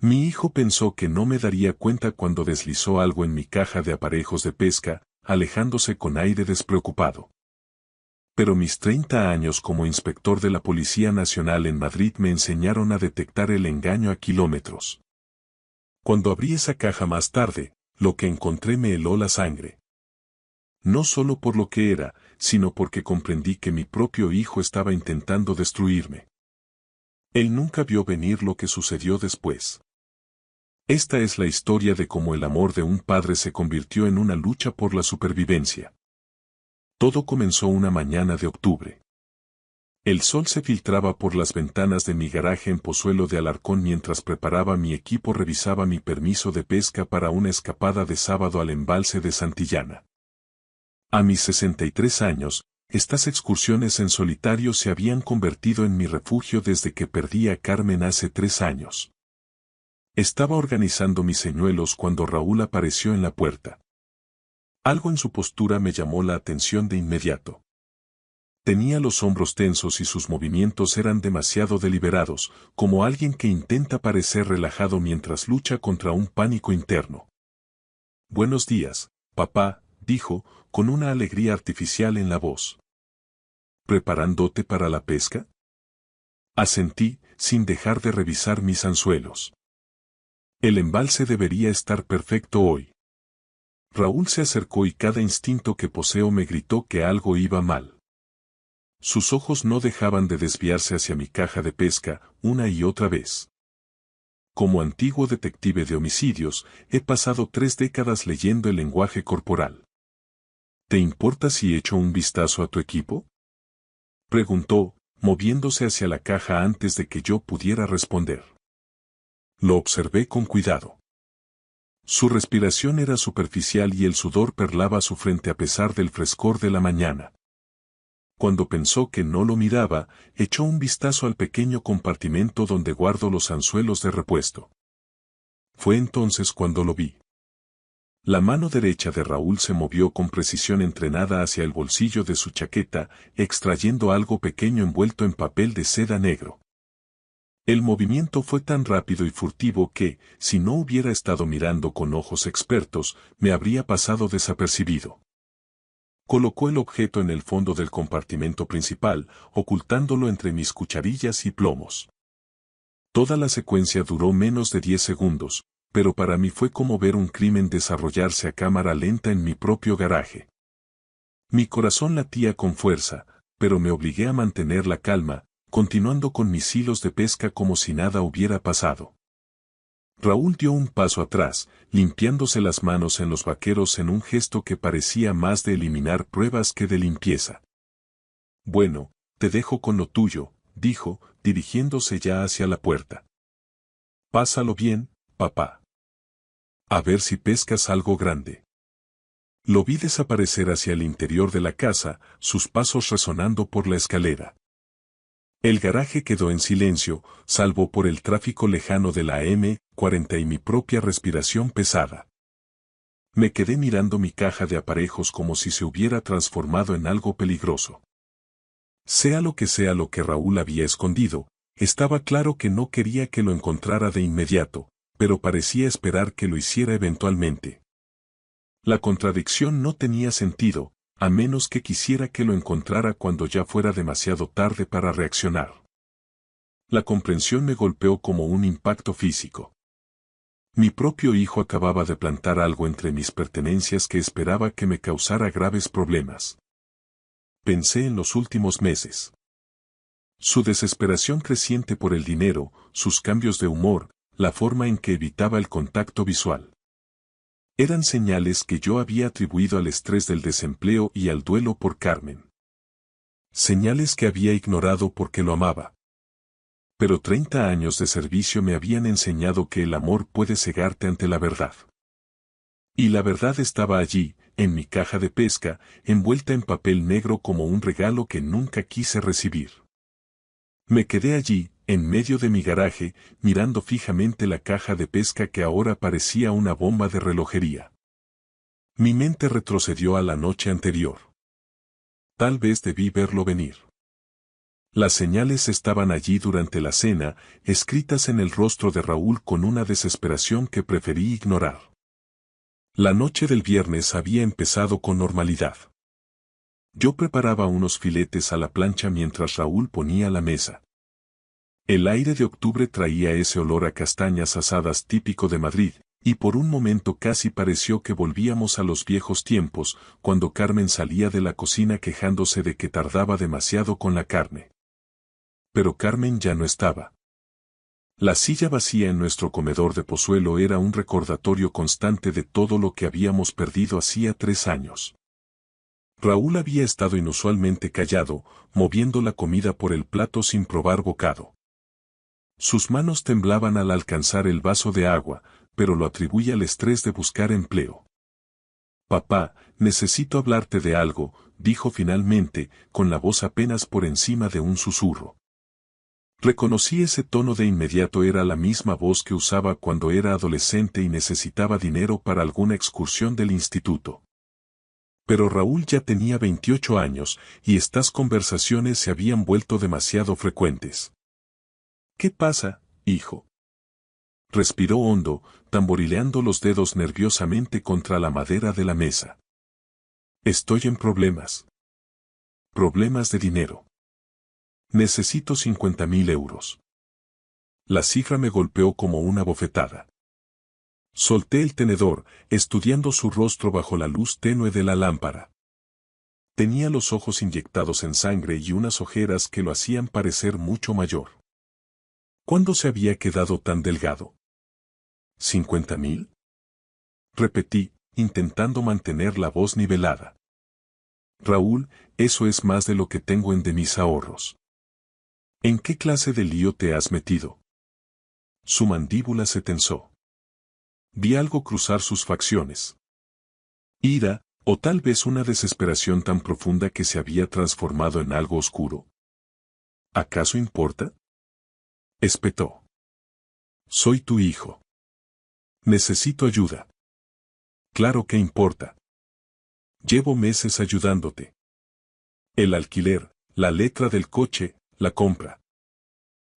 Mi hijo pensó que no me daría cuenta cuando deslizó algo en mi caja de aparejos de pesca, alejándose con aire despreocupado. Pero mis 30 años como inspector de la Policía Nacional en Madrid me enseñaron a detectar el engaño a kilómetros. Cuando abrí esa caja más tarde, lo que encontré me heló la sangre. No solo por lo que era, sino porque comprendí que mi propio hijo estaba intentando destruirme. Él nunca vio venir lo que sucedió después. Esta es la historia de cómo el amor de un padre se convirtió en una lucha por la supervivencia. Todo comenzó una mañana de octubre. El sol se filtraba por las ventanas de mi garaje en Pozuelo de Alarcón mientras preparaba mi equipo revisaba mi permiso de pesca para una escapada de sábado al embalse de Santillana. A mis 63 años, estas excursiones en solitario se habían convertido en mi refugio desde que perdí a Carmen hace 3 años. Estaba organizando mis señuelos cuando Raúl apareció en la puerta. Algo en su postura me llamó la atención de inmediato. Tenía los hombros tensos y sus movimientos eran demasiado deliberados, como alguien que intenta parecer relajado mientras lucha contra un pánico interno. «Buenos días, papá», dijo, con una alegría artificial en la voz. «¿Preparándote para la pesca?» Asentí, sin dejar de revisar mis anzuelos. El embalse debería estar perfecto hoy. Raúl se acercó y cada instinto que poseo me gritó que algo iba mal. Sus ojos no dejaban de desviarse hacia mi caja de pesca, una y otra vez. Como antiguo detective de homicidios, he pasado 3 décadas leyendo el lenguaje corporal. ¿Te importa si echo un vistazo a tu equipo?, preguntó, moviéndose hacia la caja antes de que yo pudiera responder. Lo observé con cuidado. Su respiración era superficial y el sudor perlaba a su frente a pesar del frescor de la mañana. Cuando pensó que no lo miraba, echó un vistazo al pequeño compartimento donde guardo los anzuelos de repuesto. Fue entonces cuando lo vi. La mano derecha de Raúl se movió con precisión entrenada hacia el bolsillo de su chaqueta, extrayendo algo pequeño envuelto en papel de seda negro. El movimiento fue tan rápido y furtivo que, si no hubiera estado mirando con ojos expertos, me habría pasado desapercibido. Colocó el objeto en el fondo del compartimento principal, ocultándolo entre mis cucharillas y plomos. Toda la secuencia duró menos de 10 segundos, pero para mí fue como ver un crimen desarrollarse a cámara lenta en mi propio garaje. Mi corazón latía con fuerza, pero me obligué a mantener la calma, continuando con mis hilos de pesca como si nada hubiera pasado. Raúl dio un paso atrás, limpiándose las manos en los vaqueros en un gesto que parecía más de eliminar pruebas que de limpieza. Bueno, te dejo con lo tuyo, dijo, dirigiéndose ya hacia la puerta. Pásalo bien, papá. A ver si pescas algo grande. Lo vi desaparecer hacia el interior de la casa, sus pasos resonando por la escalera. El garaje quedó en silencio, salvo por el tráfico lejano de la M40 y mi propia respiración pesada. Me quedé mirando mi caja de aparejos como si se hubiera transformado en algo peligroso. Sea lo que Raúl había escondido, estaba claro que no quería que lo encontrara de inmediato, pero parecía esperar que lo hiciera eventualmente. La contradicción no tenía sentido, a menos que quisiera que lo encontrara cuando ya fuera demasiado tarde para reaccionar. La comprensión me golpeó como un impacto físico. Mi propio hijo acababa de plantar algo entre mis pertenencias que esperaba que me causara graves problemas. Pensé en los últimos meses. Su desesperación creciente por el dinero, sus cambios de humor, la forma en que evitaba el contacto visual. Eran señales que yo había atribuido al estrés del desempleo y al duelo por Carmen. Señales que había ignorado porque lo amaba. Pero 30 años de servicio me habían enseñado que el amor puede cegarte ante la verdad. Y la verdad estaba allí, en mi caja de pesca, envuelta en papel negro como un regalo que nunca quise recibir. Me quedé allí, en medio de mi garaje, mirando fijamente la caja de pesca que ahora parecía una bomba de relojería. Mi mente retrocedió a la noche anterior. Tal vez debí verlo venir. Las señales estaban allí durante la cena, escritas en el rostro de Raúl con una desesperación que preferí ignorar. La noche del viernes había empezado con normalidad. Yo preparaba unos filetes a la plancha mientras Raúl ponía la mesa. El aire de octubre traía ese olor a castañas asadas típico de Madrid, y por un momento casi pareció que volvíamos a los viejos tiempos, cuando Carmen salía de la cocina quejándose de que tardaba demasiado con la carne. Pero Carmen ya no estaba. La silla vacía en nuestro comedor de Pozuelo era un recordatorio constante de todo lo que habíamos perdido hacía 3 años. Raúl había estado inusualmente callado, moviendo la comida por el plato sin probar bocado. Sus manos temblaban al alcanzar el vaso de agua, pero lo atribuía al estrés de buscar empleo. «Papá, necesito hablarte de algo», dijo finalmente, con la voz apenas por encima de un susurro. Reconocí ese tono de inmediato, era la misma voz que usaba cuando era adolescente y necesitaba dinero para alguna excursión del instituto. Pero Raúl ya tenía 28 años, y estas conversaciones se habían vuelto demasiado frecuentes. «¿Qué pasa, hijo?». Respiró hondo, tamborileando los dedos nerviosamente contra la madera de la mesa. «Estoy en problemas. Problemas de dinero. Necesito 50.000 euros». La cifra me golpeó como una bofetada. Solté el tenedor, estudiando su rostro bajo la luz tenue de la lámpara. Tenía los ojos inyectados en sangre y unas ojeras que lo hacían parecer mucho mayor. ¿Cuándo se había quedado tan delgado? ¿50.000? Repetí, intentando mantener la voz nivelada. Raúl, eso es más de lo que tengo de mis ahorros. ¿En qué clase de lío te has metido? Su mandíbula se tensó. Vi algo cruzar sus facciones. Ira, o tal vez una desesperación tan profunda que se había transformado en algo oscuro. ¿Acaso importa?, espetó. Soy tu hijo. Necesito ayuda. Claro que importa. Llevo meses ayudándote. El alquiler, la letra del coche, la compra.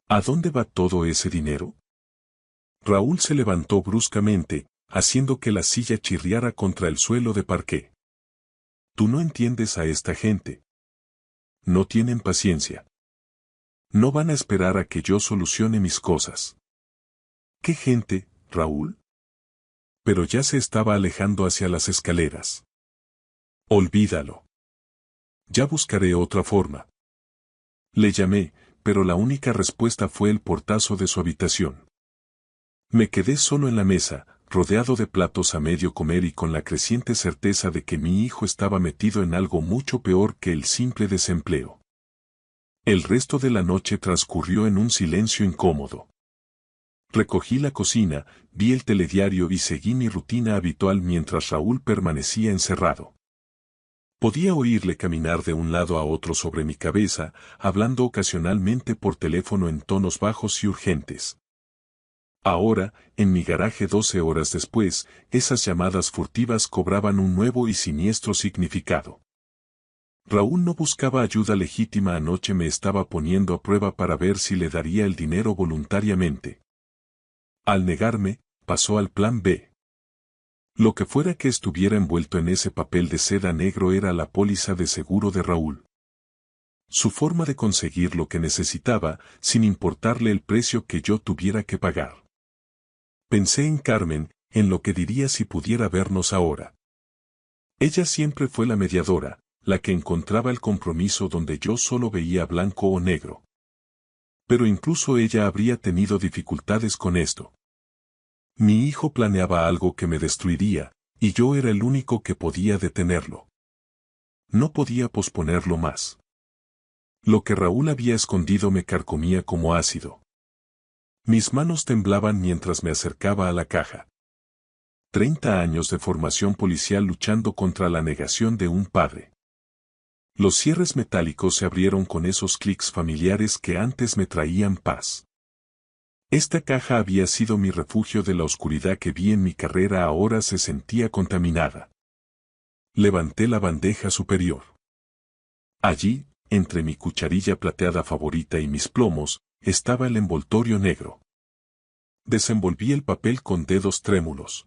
¿A dónde va todo ese dinero? Raúl se levantó bruscamente, haciendo que la silla chirriara contra el suelo de parqué. Tú no entiendes a esta gente. No tienen paciencia. No van a esperar a que yo solucione mis cosas. ¿Qué gente, Raúl? Pero ya se estaba alejando hacia las escaleras. Olvídalo. Ya buscaré otra forma. Le llamé, pero la única respuesta fue el portazo de su habitación. Me quedé solo en la mesa, rodeado de platos a medio comer y con la creciente certeza de que mi hijo estaba metido en algo mucho peor que el simple desempleo. El resto de la noche transcurrió en un silencio incómodo. Recogí la cocina, vi el telediario y seguí mi rutina habitual mientras Raúl permanecía encerrado. Podía oírle caminar de un lado a otro sobre mi cabeza, hablando ocasionalmente por teléfono en tonos bajos y urgentes. Ahora, en mi garaje 12 horas después, esas llamadas furtivas cobraban un nuevo y siniestro significado. Raúl no buscaba ayuda legítima, anoche me estaba poniendo a prueba para ver si le daría el dinero voluntariamente. Al negarme, pasó al plan B. Lo que fuera que estuviera envuelto en ese papel de seda negro era la póliza de seguro de Raúl. Su forma de conseguir lo que necesitaba, sin importarle el precio que yo tuviera que pagar. Pensé en Carmen, en lo que diría si pudiera vernos ahora. Ella siempre fue la mediadora, la que encontraba el compromiso donde yo solo veía blanco o negro. Pero incluso ella habría tenido dificultades con esto. Mi hijo planeaba algo que me destruiría, y yo era el único que podía detenerlo. No podía posponerlo más. Lo que Raúl había escondido me carcomía como ácido. Mis manos temblaban mientras me acercaba a la caja. 30 años de formación policial luchando contra la negación de un padre. Los cierres metálicos se abrieron con esos clics familiares que antes me traían paz. Esta caja había sido mi refugio de la oscuridad que vi en mi carrera, ahora se sentía contaminada. Levanté la bandeja superior. Allí, entre mi cucharilla plateada favorita y mis plomos, estaba el envoltorio negro. Desenvolví el papel con dedos trémulos.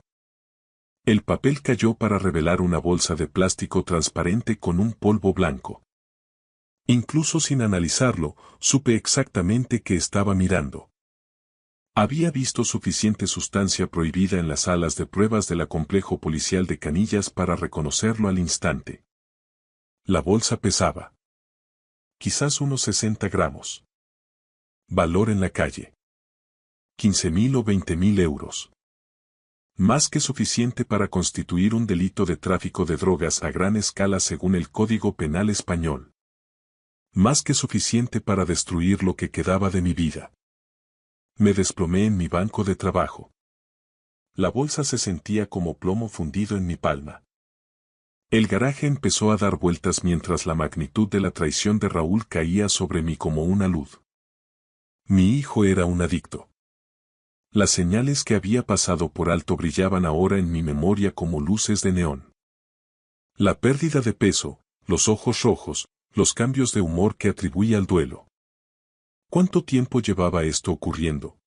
El papel cayó para revelar una bolsa de plástico transparente con un polvo blanco. Incluso sin analizarlo, supe exactamente qué estaba mirando. Había visto suficiente sustancia prohibida en las salas de pruebas del complejo policial de Canillas para reconocerlo al instante. La bolsa pesaba quizás unos 60 gramos. Valor en la calle: 15.000 o 20.000 euros. Más que suficiente para constituir un delito de tráfico de drogas a gran escala según el Código Penal español. Más que suficiente para destruir lo que quedaba de mi vida. Me desplomé en mi banco de trabajo. La bolsa se sentía como plomo fundido en mi palma. El garaje empezó a dar vueltas mientras la magnitud de la traición de Raúl caía sobre mí como una luz. Mi hijo era un adicto. Las señales que había pasado por alto brillaban ahora en mi memoria como luces de neón. La pérdida de peso, los ojos rojos, los cambios de humor que atribuía al duelo. ¿Cuánto tiempo llevaba esto ocurriendo?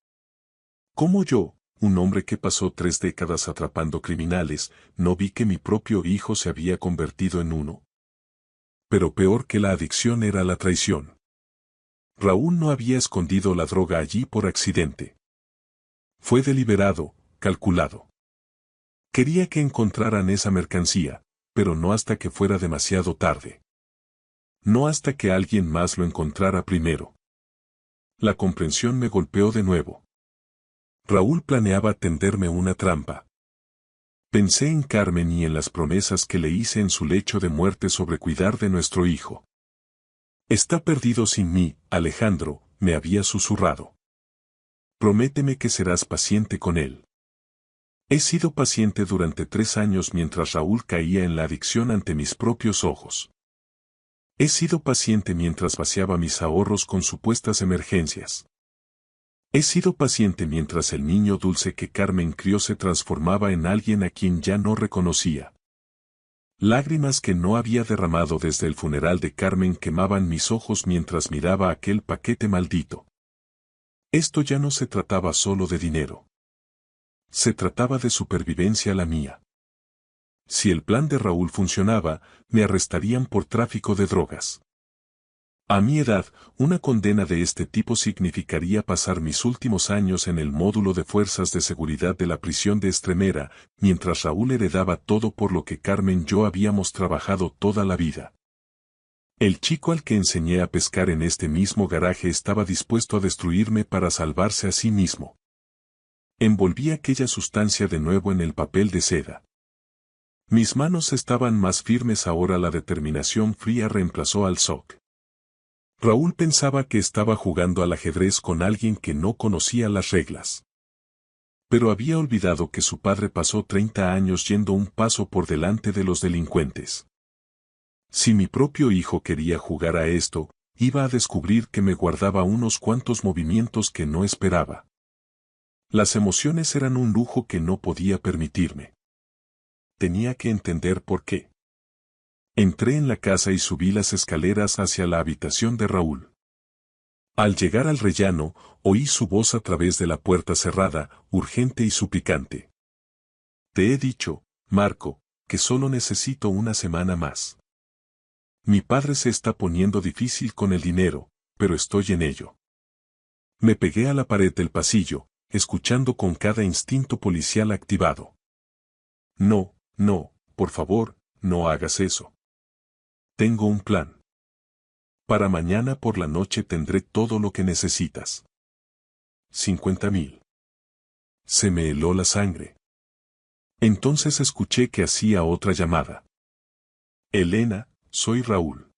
¿Cómo yo, un hombre que pasó 3 décadas atrapando criminales, no vi que mi propio hijo se había convertido en uno? Pero peor que la adicción era la traición. Raúl no había escondido la droga allí por accidente. Fue deliberado, calculado. Quería que encontraran esa mercancía, pero no hasta que fuera demasiado tarde. No hasta que alguien más lo encontrara primero. La comprensión me golpeó de nuevo. Raúl planeaba tenderme una trampa. Pensé en Carmen y en las promesas que le hice en su lecho de muerte sobre cuidar de nuestro hijo. Está perdido sin mí, Alejandro, me había susurrado. Prométeme que serás paciente con él. He sido paciente durante 3 años mientras Raúl caía en la adicción ante mis propios ojos. He sido paciente mientras vaciaba mis ahorros con supuestas emergencias. He sido paciente mientras el niño dulce que Carmen crió se transformaba en alguien a quien ya no reconocía. Lágrimas que no había derramado desde el funeral de Carmen quemaban mis ojos mientras miraba aquel paquete maldito. Esto ya no se trataba solo de dinero. Se trataba de supervivencia la mía. Si el plan de Raúl funcionaba, me arrestarían por tráfico de drogas. A mi edad, una condena de este tipo significaría pasar mis últimos años en el módulo de fuerzas de seguridad de la prisión de Estremera, mientras Raúl heredaba todo por lo que Carmen y yo habíamos trabajado toda la vida. El chico al que enseñé a pescar en este mismo garaje estaba dispuesto a destruirme para salvarse a sí mismo. Envolví aquella sustancia de nuevo en el papel de seda. Mis manos estaban más firmes ahora, la determinación fría reemplazó al shock. Raúl pensaba que estaba jugando al ajedrez con alguien que no conocía las reglas. Pero había olvidado que su padre pasó 30 años yendo un paso por delante de los delincuentes. Si mi propio hijo quería jugar a esto, iba a descubrir que me guardaba unos cuantos movimientos que no esperaba. Las emociones eran un lujo que no podía permitirme. Tenía que entender por qué. Entré en la casa y subí las escaleras hacia la habitación de Raúl. Al llegar al rellano, oí su voz a través de la puerta cerrada, urgente y suplicante. Te he dicho, Marco, que solo necesito una semana más. Mi padre se está poniendo difícil con el dinero, pero estoy en ello. Me pegué a la pared del pasillo, escuchando con cada instinto policial activado. No, no, por favor, no hagas eso. Tengo un plan. Para mañana por la noche tendré todo lo que necesitas. 50.000. Se me heló la sangre. Entonces escuché que hacía otra llamada. Elena, soy Raúl.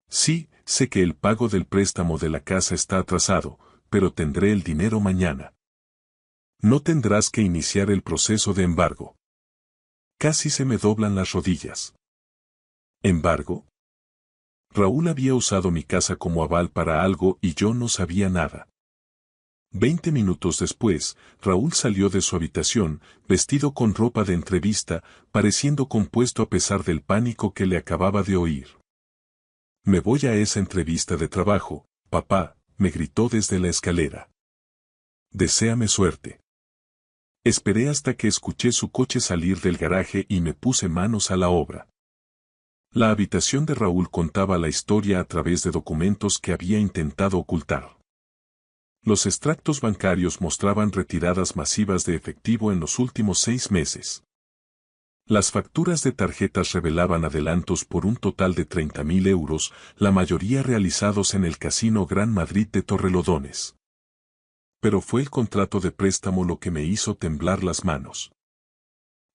Sí, sé que el pago del préstamo de la casa está atrasado, pero tendré el dinero mañana. No tendrás que iniciar el proceso de embargo. Casi se me doblan las rodillas. ¿Embargo? Raúl había usado mi casa como aval para algo y yo no sabía nada. 20 minutos después, Raúl salió de su habitación, vestido con ropa de entrevista, pareciendo compuesto a pesar del pánico que le acababa de oír. Me voy a esa entrevista de trabajo, papá, me gritó desde la escalera. Deséame suerte. Esperé hasta que escuché su coche salir del garaje y me puse manos a la obra. La habitación de Raúl contaba la historia a través de documentos que había intentado ocultar. Los extractos bancarios mostraban retiradas masivas de efectivo en los últimos 6 meses. Las facturas de tarjetas revelaban adelantos por un total de 30.000 euros, la mayoría realizados en el Casino Gran Madrid de Torrelodones. Pero fue el contrato de préstamo lo que me hizo temblar las manos.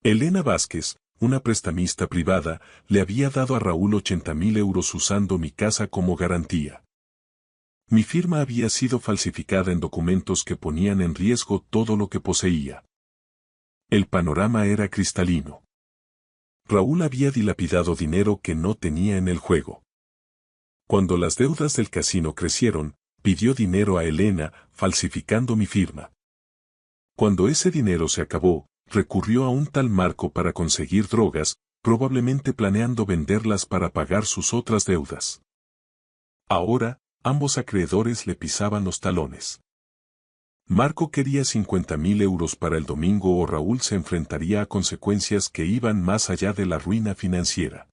Elena Vázquez, una prestamista privada, le había dado a Raúl 80.000 euros usando mi casa como garantía. Mi firma había sido falsificada en documentos que ponían en riesgo todo lo que poseía. El panorama era cristalino. Raúl había dilapidado dinero que no tenía en el juego. Cuando las deudas del casino crecieron, pidió dinero a Elena, falsificando mi firma. Cuando ese dinero se acabó, recurrió a un tal Marco para conseguir drogas, probablemente planeando venderlas para pagar sus otras deudas. Ahora, ambos acreedores le pisaban los talones. Marco quería 50.000 euros para el domingo o Raúl se enfrentaría a consecuencias que iban más allá de la ruina financiera.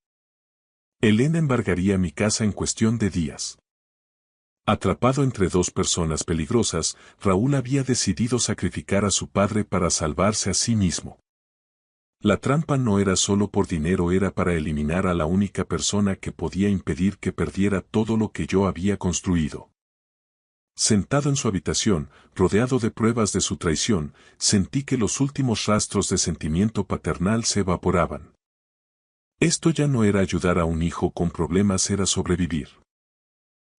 Elena embargaría mi casa en cuestión de días. Atrapado entre dos personas peligrosas, Raúl había decidido sacrificar a su padre para salvarse a sí mismo. La trampa no era solo por dinero, era para eliminar a la única persona que podía impedir que perdiera todo lo que yo había construido. Sentado en su habitación, rodeado de pruebas de su traición, sentí que los últimos rastros de sentimiento paternal se evaporaban. Esto ya no era ayudar a un hijo con problemas, era sobrevivir.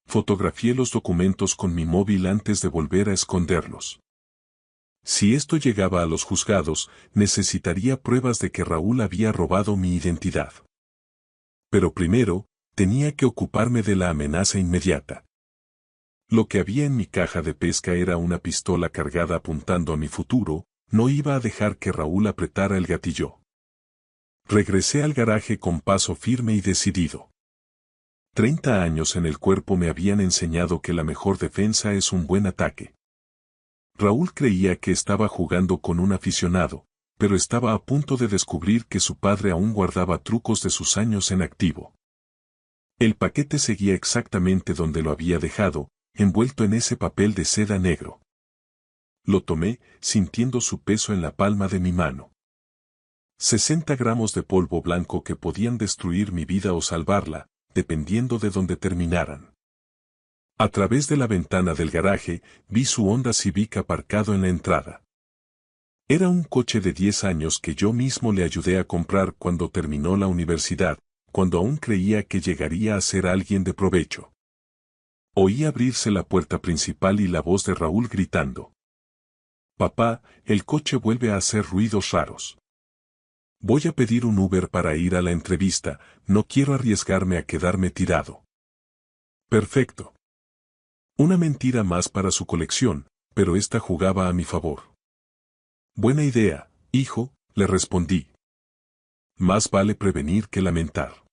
Fotografié los documentos con mi móvil antes de volver a esconderlos. Si esto llegaba a los juzgados, necesitaría pruebas de que Raúl había robado mi identidad. Pero primero, tenía que ocuparme de la amenaza inmediata. Lo que había en mi caja de pesca era una pistola cargada apuntando a mi futuro, no iba a dejar que Raúl apretara el gatillo. Regresé al garaje con paso firme y decidido. 30 años en el cuerpo me habían enseñado que la mejor defensa es un buen ataque. Raúl creía que estaba jugando con un aficionado, pero estaba a punto de descubrir que su padre aún guardaba trucos de sus años en activo. El paquete seguía exactamente donde lo había dejado, envuelto en ese papel de seda negro. Lo tomé, sintiendo su peso en la palma de mi mano. 60 gramos de polvo blanco que podían destruir mi vida o salvarla, dependiendo de dónde terminaran. A través de la ventana del garaje, vi su Honda Civic aparcado en la entrada. Era un coche de 10 años que yo mismo le ayudé a comprar cuando terminó la universidad, cuando aún creía que llegaría a ser alguien de provecho. Oí abrirse la puerta principal y la voz de Raúl gritando. Papá, el coche vuelve a hacer ruidos raros. Voy a pedir un Uber para ir a la entrevista, no quiero arriesgarme a quedarme tirado. Perfecto. Una mentira más para su colección, pero esta jugaba a mi favor. Buena idea, hijo, le respondí. Más vale prevenir que lamentar.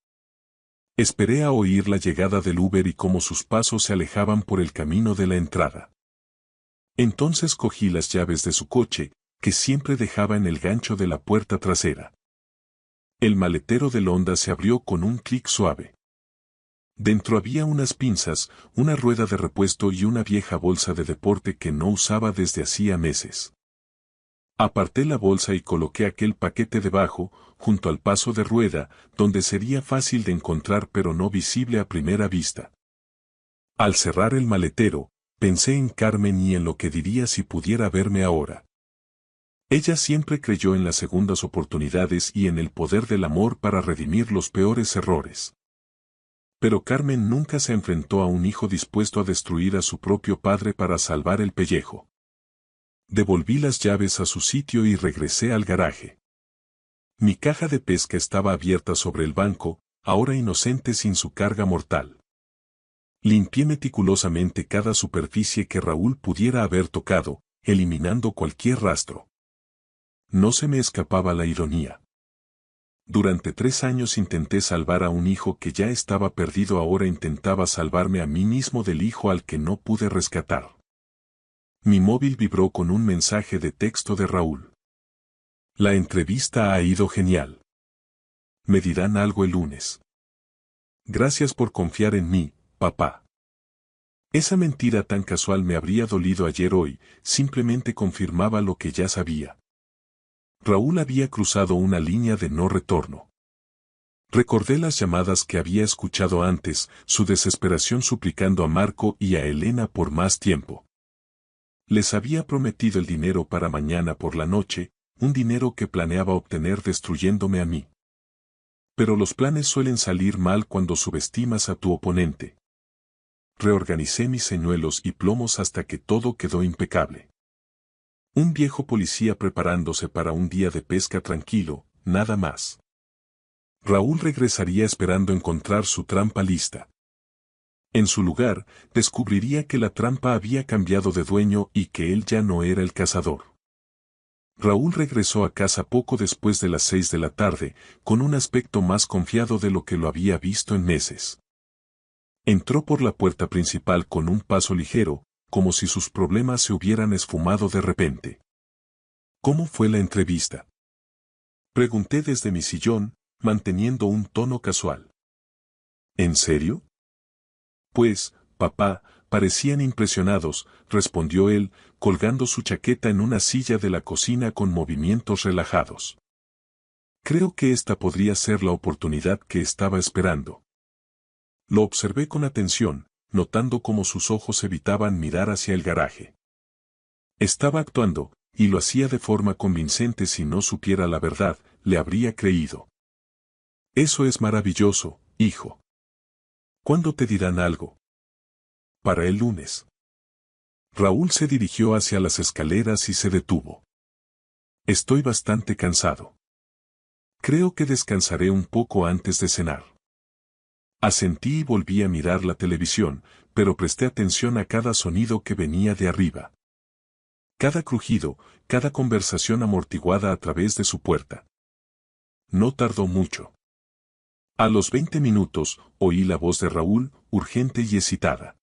Esperé a oír la llegada del Uber y cómo sus pasos se alejaban por el camino de la entrada. Entonces cogí las llaves de su coche, que siempre dejaba en el gancho de la puerta trasera. El maletero del Honda se abrió con un clic suave. Dentro había unas pinzas, una rueda de repuesto y una vieja bolsa de deporte que no usaba desde hacía meses. Aparté la bolsa y coloqué aquel paquete debajo, junto al paso de rueda, donde sería fácil de encontrar pero no visible a primera vista. Al cerrar el maletero, pensé en Carmen y en lo que diría si pudiera verme ahora. Ella siempre creyó en las segundas oportunidades y en el poder del amor para redimir los peores errores. Pero Carmen nunca se enfrentó a un hijo dispuesto a destruir a su propio padre para salvar el pellejo. Devolví las llaves a su sitio y regresé al garaje. Mi caja de pesca estaba abierta sobre el banco, ahora inocente sin su carga mortal. Limpié meticulosamente cada superficie que Raúl pudiera haber tocado, eliminando cualquier rastro. No se me escapaba la ironía. Durante 3 años intenté salvar a un hijo que ya estaba perdido, ahora intentaba salvarme a mí mismo del hijo al que no pude rescatar. Mi móvil vibró con un mensaje de texto de Raúl. La entrevista ha ido genial. Me dirán algo el lunes. Gracias por confiar en mí, papá. Esa mentira tan casual me habría dolido ayer, hoy, simplemente confirmaba lo que ya sabía. Raúl había cruzado una línea de no retorno. Recordé las llamadas que había escuchado antes, su desesperación suplicando a Marco y a Elena por más tiempo. Les había prometido el dinero para mañana por la noche, un dinero que planeaba obtener destruyéndome a mí. Pero los planes suelen salir mal cuando subestimas a tu oponente. Reorganicé mis señuelos y plomos hasta que todo quedó impecable. Un viejo policía preparándose para un día de pesca tranquilo, nada más. Raúl regresaría esperando encontrar su trampa lista. En su lugar, descubriría que la trampa había cambiado de dueño y que él ya no era el cazador. Raúl regresó a casa poco después de las 6 de la tarde, con un aspecto más confiado de lo que lo había visto en meses. Entró por la puerta principal con un paso ligero, como si sus problemas se hubieran esfumado de repente. ¿Cómo fue la entrevista?, pregunté desde mi sillón, manteniendo un tono casual. ¿En serio? Pues, papá, parecían impresionados, respondió él, colgando su chaqueta en una silla de la cocina con movimientos relajados. Creo que esta podría ser la oportunidad que estaba esperando. Lo observé con atención, notando cómo sus ojos evitaban mirar hacia el garaje. Estaba actuando, y lo hacía de forma convincente. Si no supiera la verdad, le habría creído. Eso es maravilloso, hijo. ¿Cuándo te dirán algo? Para el lunes. Raúl se dirigió hacia las escaleras y se detuvo. Estoy bastante cansado. Creo que descansaré un poco antes de cenar. Asentí y volví a mirar la televisión, pero presté atención a cada sonido que venía de arriba. Cada crujido, cada conversación amortiguada a través de su puerta. No tardó mucho. A los 20 minutos, oí la voz de Raúl, urgente y excitada.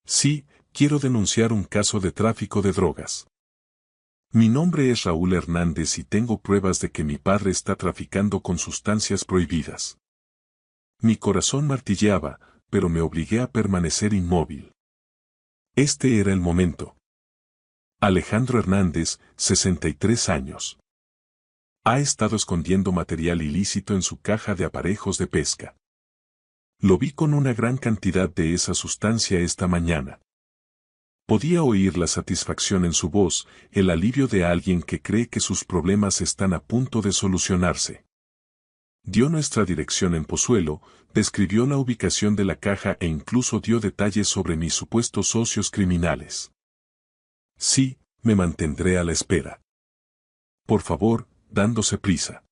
Sí, quiero denunciar un caso de tráfico de drogas. Mi nombre es Raúl Hernández y tengo pruebas de que mi padre está traficando con sustancias prohibidas. Mi corazón martilleaba, pero me obligué a permanecer inmóvil. Este era el momento. Alejandro Hernández, 63 años. Ha estado escondiendo material ilícito en su caja de aparejos de pesca. Lo vi con una gran cantidad de esa sustancia esta mañana. Podía oír la satisfacción en su voz, el alivio de alguien que cree que sus problemas están a punto de solucionarse. Dio nuestra dirección en Pozuelo, describió la ubicación de la caja e incluso dio detalles sobre mis supuestos socios criminales. Sí, me mantendré a la espera. Por favor, dándose prisa.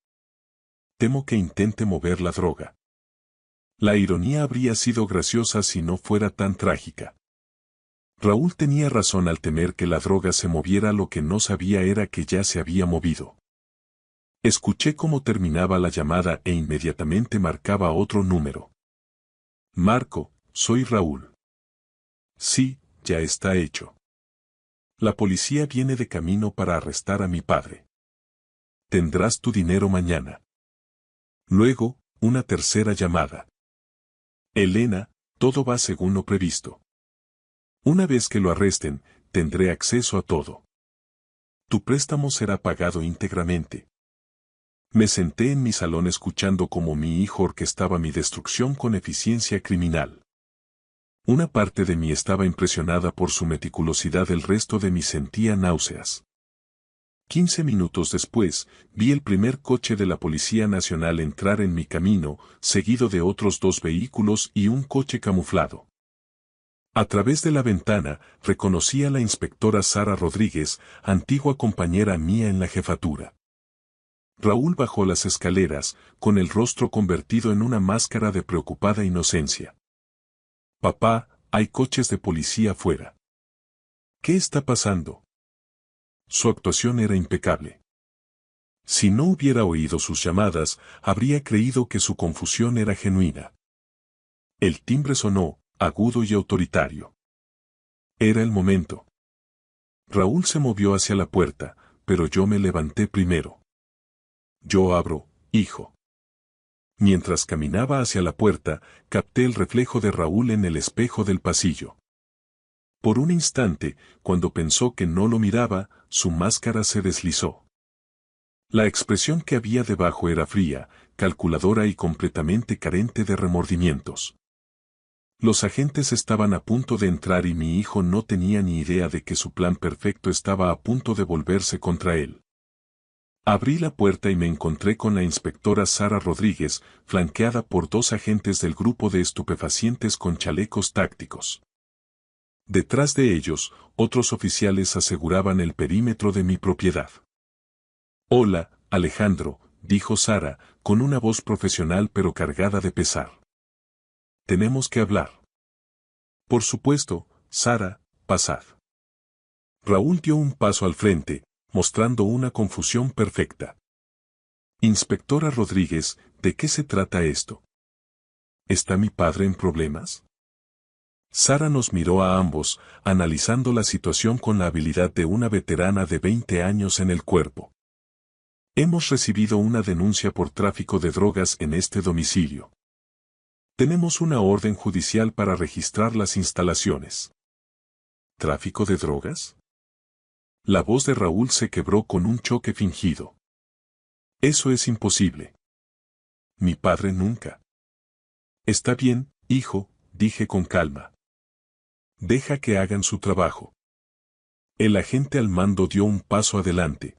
Temo que intente mover la droga. La ironía habría sido graciosa si no fuera tan trágica. Raúl tenía razón al temer que la droga se moviera. Lo que no sabía era que ya se había movido. Escuché cómo terminaba la llamada e inmediatamente marcaba otro número. Marco, soy Raúl. Sí, ya está hecho. La policía viene de camino para arrestar a mi padre. Tendrás tu dinero mañana. Luego, una tercera llamada. Elena, todo va según lo previsto. Una vez que lo arresten, tendré acceso a todo. Tu préstamo será pagado íntegramente. Me senté en mi salón escuchando cómo mi hijo orquestaba mi destrucción con eficiencia criminal. Una parte de mí estaba impresionada por su meticulosidad, el resto de mí sentía náuseas. 15 minutos después, vi el primer coche de la Policía Nacional entrar en mi camino, seguido de otros 2 vehículos y un coche camuflado. A través de la ventana, reconocí a la inspectora Sara Rodríguez, antigua compañera mía en la jefatura. Raúl bajó las escaleras, con el rostro convertido en una máscara de preocupada inocencia. Papá, hay coches de policía afuera. ¿Qué está pasando? Su actuación era impecable. Si no hubiera oído sus llamadas, habría creído que su confusión era genuina. El timbre sonó, agudo y autoritario. Era el momento. Raúl se movió hacia la puerta, pero yo me levanté primero. Yo abro, hijo. Mientras caminaba hacia la puerta, capté el reflejo de Raúl en el espejo del pasillo. Por un instante, cuando pensó que no lo miraba, su máscara se deslizó. La expresión que había debajo era fría, calculadora y completamente carente de remordimientos. Los agentes estaban a punto de entrar y mi hijo no tenía ni idea de que su plan perfecto estaba a punto de volverse contra él. Abrí la puerta y me encontré con la inspectora Sara Rodríguez, flanqueada por 2 agentes del grupo de estupefacientes con chalecos tácticos. Detrás de ellos, otros oficiales aseguraban el perímetro de mi propiedad. «Hola, Alejandro», dijo Sara, con una voz profesional pero cargada de pesar. «Tenemos que hablar». «Por supuesto, Sara, pasad». Raúl dio un paso al frente, mostrando una confusión perfecta. «Inspectora Rodríguez, ¿de qué se trata esto? ¿Está mi padre en problemas?» Sara nos miró a ambos, analizando la situación con la habilidad de una veterana de 20 años en el cuerpo. «Hemos recibido una denuncia por tráfico de drogas en este domicilio. Tenemos una orden judicial para registrar las instalaciones». ¿Tráfico de drogas? La voz de Raúl se quebró con un choque fingido. «Eso es imposible. Mi padre nunca». «Está bien, hijo», dije con calma. «Deja que hagan su trabajo». El agente al mando dio un paso adelante.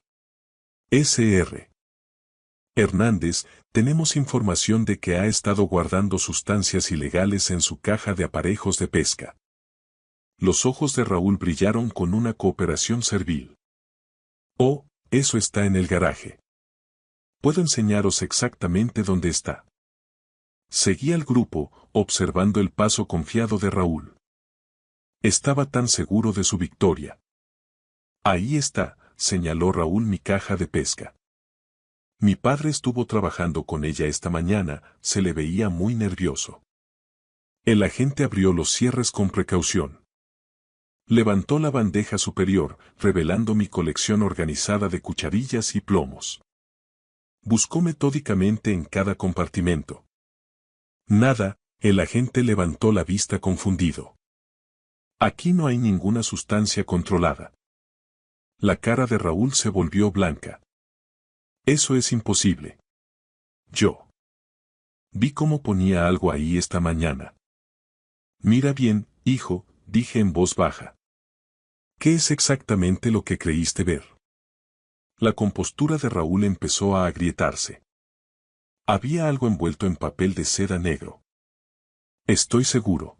«Sr. Hernández, tenemos información de que ha estado guardando sustancias ilegales en su caja de aparejos de pesca». Los ojos de Raúl brillaron con una cooperación servil. «Oh, eso está en el garaje. Puedo enseñaros exactamente dónde está». Seguí al grupo, observando el paso confiado de Raúl. Estaba tan seguro de su victoria. «Ahí está», señaló Raúl, «mi caja de pesca. Mi padre estuvo trabajando con ella esta mañana», se le veía muy nervioso. El agente abrió los cierres con precaución. Levantó la bandeja superior, revelando mi colección organizada de cucharillas y plomos. Buscó metódicamente en cada compartimento. «Nada», el agente levantó la vista confundido. «Aquí no hay ninguna sustancia controlada». La cara de Raúl se volvió blanca. «Eso es imposible. Yo vi cómo ponía algo ahí esta mañana». «Mira bien, hijo», dije en voz baja. «¿Qué es exactamente lo que creíste ver?» La compostura de Raúl empezó a agrietarse. Había algo envuelto en papel de seda negro. «Estoy seguro».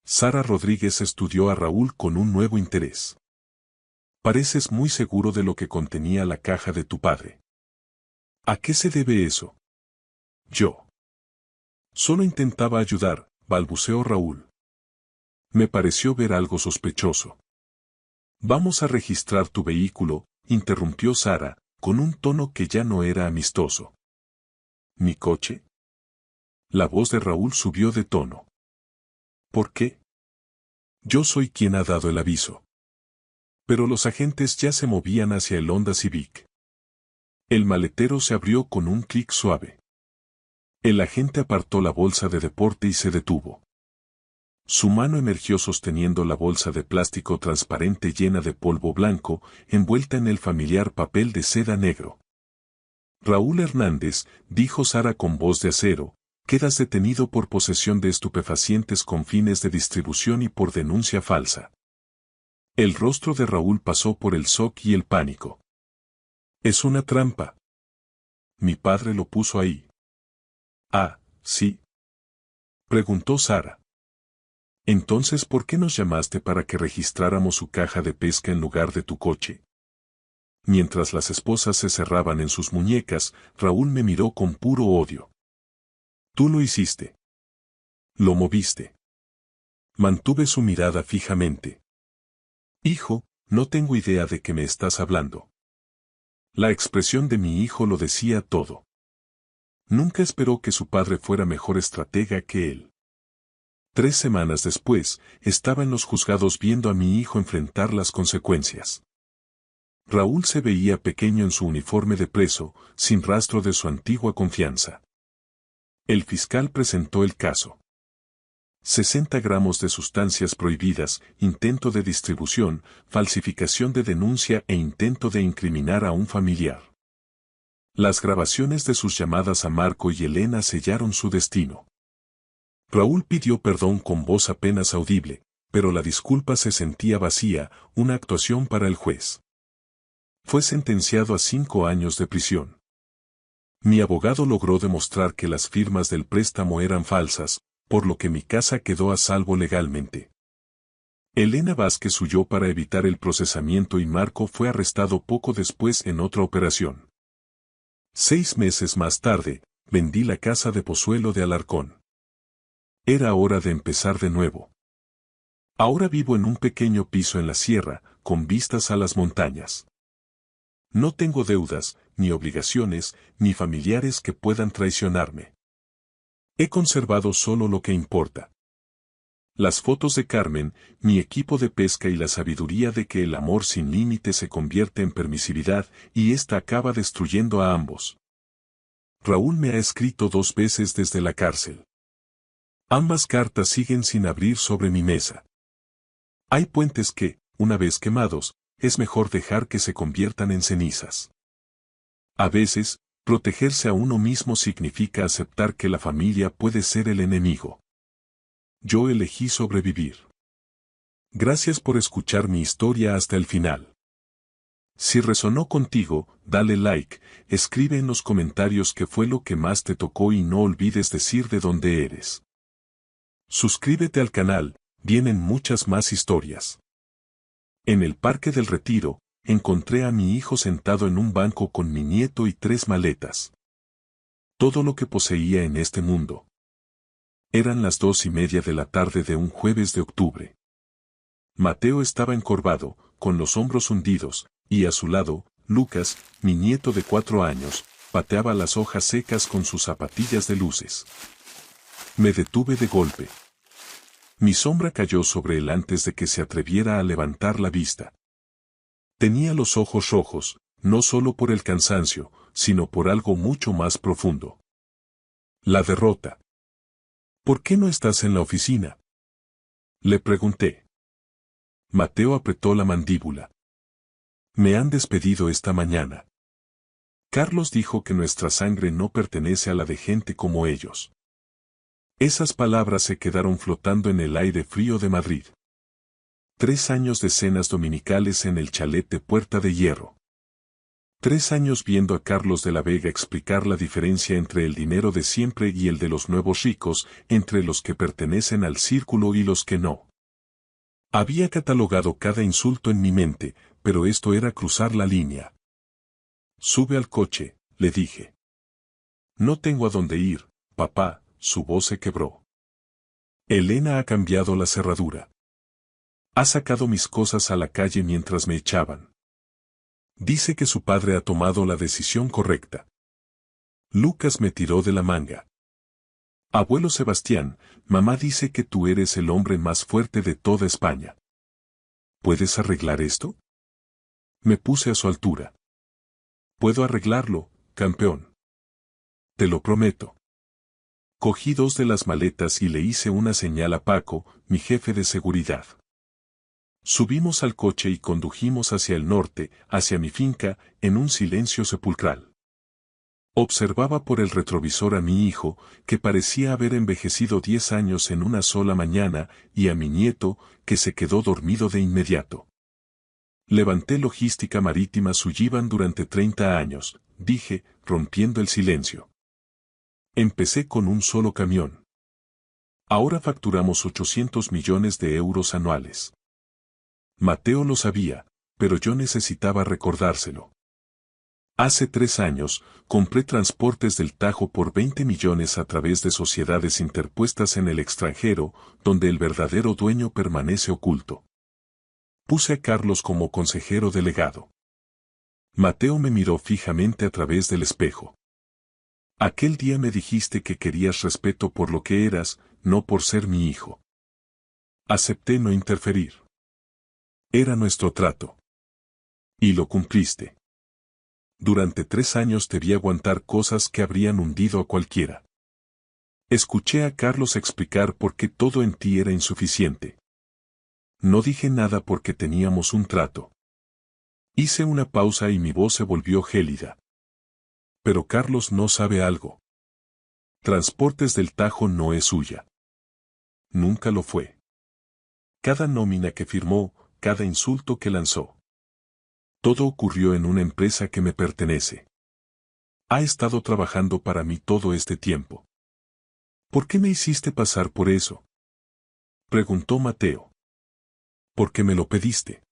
Sara Rodríguez estudió a Raúl con un nuevo interés. «Pareces muy seguro de lo que contenía la caja de tu padre». «¿A qué se debe eso?» «Yo solo intentaba ayudar», balbuceó Raúl. «Me pareció ver algo sospechoso». «Vamos a registrar tu vehículo», interrumpió Sara, con un tono que ya no era amistoso. «¿Mi coche?» La voz de Raúl subió de tono. «¿Por qué?» «Yo soy quien ha dado el aviso». Pero los agentes ya se movían hacia el Honda Civic. El maletero se abrió con un clic suave. El agente apartó la bolsa de deporte y se detuvo. Su mano emergió sosteniendo la bolsa de plástico transparente llena de polvo blanco, envuelta en el familiar papel de seda negro. «Raúl Hernández», dijo Sara con voz de acero, «quedas detenido por posesión de estupefacientes con fines de distribución y por denuncia falsa». El rostro de Raúl pasó por el shock y el pánico. «Es una trampa. Mi padre lo puso ahí». «Ah, sí», preguntó Sara. «Entonces, ¿por qué nos llamaste para que registráramos su caja de pesca en lugar de tu coche?» Mientras las esposas se cerraban en sus muñecas, Raúl me miró con puro odio. «Tú lo hiciste. Lo moviste». Mantuve su mirada fijamente. «Hijo, no tengo idea de qué me estás hablando». La expresión de mi hijo lo decía todo. Nunca esperó que su padre fuera mejor estratega que él. 3 semanas después, estaba en los juzgados viendo a mi hijo enfrentar las consecuencias. Raúl se veía pequeño en su uniforme de preso, sin rastro de su antigua confianza. El fiscal presentó el caso. 60 gramos de sustancias prohibidas, intento de distribución, falsificación de denuncia e intento de incriminar a un familiar. Las grabaciones de sus llamadas a Marco y Elena sellaron su destino. Raúl pidió perdón con voz apenas audible, pero la disculpa se sentía vacía, una actuación para el juez. Fue sentenciado a 5 años de prisión. Mi abogado logró demostrar que las firmas del préstamo eran falsas, por lo que mi casa quedó a salvo legalmente. Elena Vázquez huyó para evitar el procesamiento y Marco fue arrestado poco después en otra operación. 6 meses más tarde, vendí la casa de Pozuelo de Alarcón. Era hora de empezar de nuevo. Ahora vivo en un pequeño piso en la sierra, con vistas a las montañas. No tengo deudas, ni obligaciones, ni familiares que puedan traicionarme. He conservado solo lo que importa. Las fotos de Carmen, mi equipo de pesca y la sabiduría de que el amor sin límite se convierte en permisividad y ésta acaba destruyendo a ambos. Raúl me ha escrito 2 veces desde la cárcel. Ambas cartas siguen sin abrir sobre mi mesa. Hay puentes que, una vez quemados, es mejor dejar que se conviertan en cenizas. A veces, protegerse a uno mismo significa aceptar que la familia puede ser el enemigo. Yo elegí sobrevivir. Gracias por escuchar mi historia hasta el final. Si resonó contigo, dale like, escribe en los comentarios qué fue lo que más te tocó y no olvides decir de dónde eres. Suscríbete al canal, vienen muchas más historias. En el Parque del Retiro, encontré a mi hijo sentado en un banco con mi nieto y 3 maletas. Todo lo que poseía en este mundo. Eran las 2:30 de la tarde de un jueves de octubre. Mateo estaba encorvado, con los hombros hundidos, y a su lado, Lucas, mi nieto de 4 años, pateaba las hojas secas con sus zapatillas de luces. Me detuve de golpe. Mi sombra cayó sobre él antes de que se atreviera a levantar la vista. Tenía los ojos rojos, no solo por el cansancio, sino por algo mucho más profundo. La derrota. ¿Por qué no estás en la oficina?, le pregunté. Mateo apretó la mandíbula. Me han despedido esta mañana. Carlos dijo que nuestra sangre no pertenece a la de gente como ellos. Esas palabras se quedaron flotando en el aire frío de Madrid. 3 años de cenas dominicales en el chalet de Puerta de Hierro. 3 años viendo a Carlos de la Vega explicar la diferencia entre el dinero de siempre y el de los nuevos ricos, entre los que pertenecen al círculo y los que no. Había catalogado cada insulto en mi mente, pero esto era cruzar la línea. Sube al coche, le dije. No tengo a dónde ir, papá. Su voz se quebró. Elena ha cambiado la cerradura. Ha sacado mis cosas a la calle mientras me echaban. Dice que su padre ha tomado la decisión correcta. Lucas me tiró de la manga. Abuelo Sebastián, mamá dice que tú eres el hombre más fuerte de toda España. ¿Puedes arreglar esto? Me puse a su altura. Puedo arreglarlo, campeón. Te lo prometo. Cogí 2 de las maletas y le hice una señal a Paco, mi jefe de seguridad. Subimos al coche y condujimos hacia el norte, hacia mi finca, en un silencio sepulcral. Observaba por el retrovisor a mi hijo, que parecía haber envejecido 10 años en una sola mañana, y a mi nieto, que se quedó dormido de inmediato. Levanté logística marítima Sullivan durante 30 años, dije, rompiendo el silencio. Empecé con un solo camión. Ahora facturamos 800 millones de euros anuales. Mateo lo sabía, pero yo necesitaba recordárselo. Hace 3 años, compré Transportes del Tajo por 20 millones a través de sociedades interpuestas en el extranjero, donde el verdadero dueño permanece oculto. Puse a Carlos como consejero delegado. Mateo me miró fijamente a través del espejo. Aquel día me dijiste que querías respeto por lo que eras, no por ser mi hijo. Acepté no interferir. Era nuestro trato. Y lo cumpliste. Durante 3 años te vi aguantar cosas que habrían hundido a cualquiera. Escuché a Carlos explicar por qué todo en ti era insuficiente. No dije nada porque teníamos un trato. Hice una pausa y mi voz se volvió gélida. Pero Carlos no sabe algo. Transportes del Tajo no es suya. Nunca lo fue. Cada nómina que firmó, cada insulto que lanzó. Todo ocurrió en una empresa que me pertenece. Ha estado trabajando para mí todo este tiempo. ¿Por qué me hiciste pasar por eso? Preguntó Mateo. Porque me lo pediste.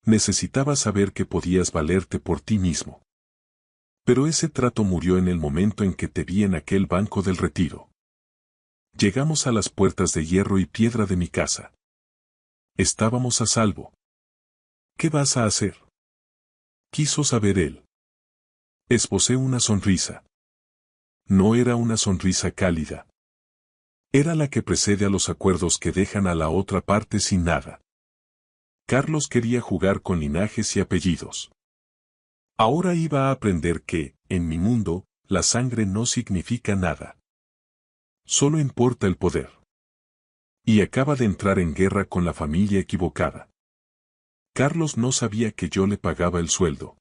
Necesitaba saber que podías valerte por ti mismo. Pero ese trato murió en el momento en que te vi en aquel banco del retiro. Llegamos a las puertas de hierro y piedra de mi casa. Estábamos a salvo. ¿Qué vas a hacer? Quiso saber él. Esbocé una sonrisa. No era una sonrisa cálida. Era la que precede a los acuerdos que dejan a la otra parte sin nada. Carlos quería jugar con linajes y apellidos. Ahora iba a aprender que, en mi mundo, la sangre no significa nada. Solo importa el poder. Y acaba de entrar en guerra con la familia equivocada. Carlos no sabía que yo le pagaba el sueldo.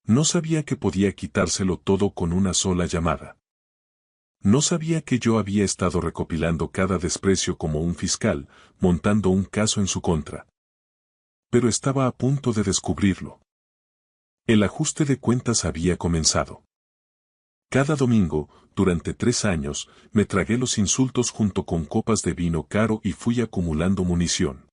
No sabía que podía quitárselo todo con una sola llamada. No sabía que yo había estado recopilando cada desprecio como un fiscal, montando un caso en su contra. Pero estaba a punto de descubrirlo. El ajuste de cuentas había comenzado. Cada domingo, durante 3 años, me tragué los insultos junto con copas de vino caro y fui acumulando munición.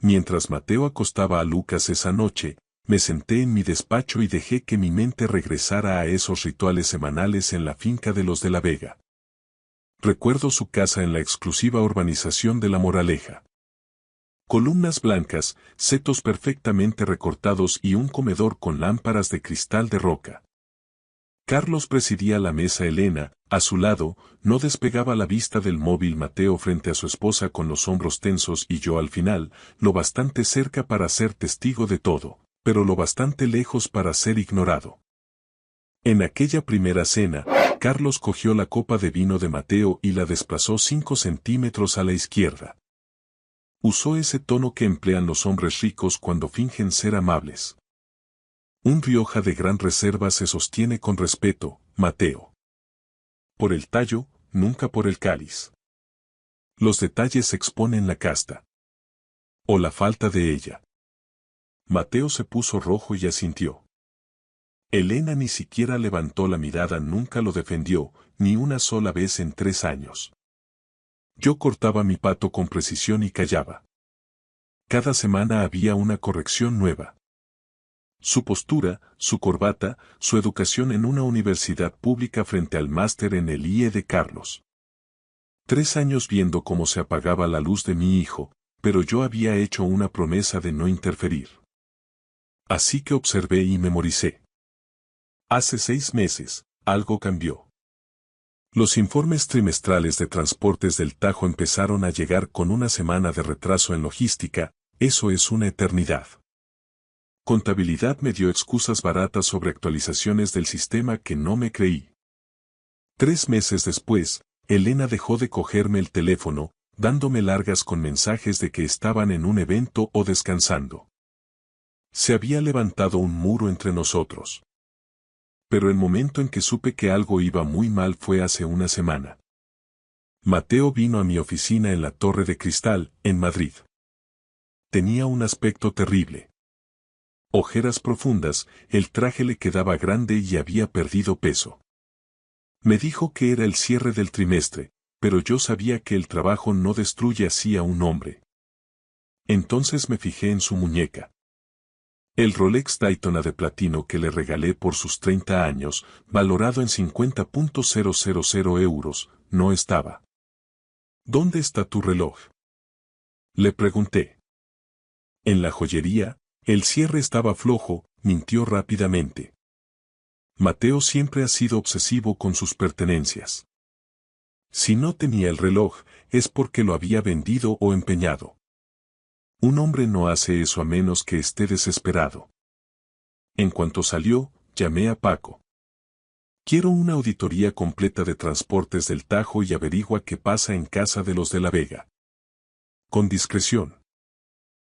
Mientras Mateo acostaba a Lucas esa noche, me senté en mi despacho y dejé que mi mente regresara a esos rituales semanales en la finca de los de la Vega. Recuerdo su casa en la exclusiva urbanización de La Moraleja. Columnas blancas, setos perfectamente recortados y un comedor con lámparas de cristal de roca. Carlos presidía la mesa. Elena, a su lado, no despegaba la vista del móvil. Mateo frente a su esposa con los hombros tensos y yo al final, lo bastante cerca para ser testigo de todo, pero lo bastante lejos para ser ignorado. En aquella primera cena, Carlos cogió la copa de vino de Mateo y la desplazó 5 centímetros a la izquierda. Usó ese tono que emplean los hombres ricos cuando fingen ser amables. Un Rioja de gran reserva se sostiene con respeto, Mateo. Por el tallo, nunca por el cáliz. Los detalles exponen la casta. O la falta de ella. Mateo se puso rojo y asintió. Elena ni siquiera levantó la mirada, nunca lo defendió, ni una sola vez en 3 años. Yo cortaba mi pato con precisión y callaba. Cada semana había una corrección nueva. Su postura, su corbata, su educación en una universidad pública frente al máster en el IE de Carlos. 3 años viendo cómo se apagaba la luz de mi hijo, pero yo había hecho una promesa de no interferir. Así que observé y memoricé. Hace 6 meses, algo cambió. Los informes trimestrales de transportes del Tajo empezaron a llegar con una semana de retraso en logística, eso es una eternidad. Contabilidad me dio excusas baratas sobre actualizaciones del sistema que no me creí. 3 meses después, Elena dejó de cogerme el teléfono, dándome largas con mensajes de que estaban en un evento o descansando. Se había levantado un muro entre nosotros. Pero el momento en que supe que algo iba muy mal fue hace una semana. Mateo vino a mi oficina en la Torre de Cristal, en Madrid. Tenía un aspecto terrible. Ojeras profundas, el traje le quedaba grande y había perdido peso. Me dijo que era el cierre del trimestre, pero yo sabía que el trabajo no destruye así a un hombre. Entonces me fijé en su muñeca. El Rolex Daytona de platino que le regalé por sus 30 años, valorado en 50.000 euros, no estaba. ¿Dónde está tu reloj? Le pregunté. En la joyería. El cierre estaba flojo, mintió rápidamente. Mateo siempre ha sido obsesivo con sus pertenencias. Si no tenía el reloj, es porque lo había vendido o empeñado. Un hombre no hace eso a menos que esté desesperado. En cuanto salió, llamé a Paco. Quiero una auditoría completa de transportes del Tajo y averigua qué pasa en casa de los de la Vega. Con discreción.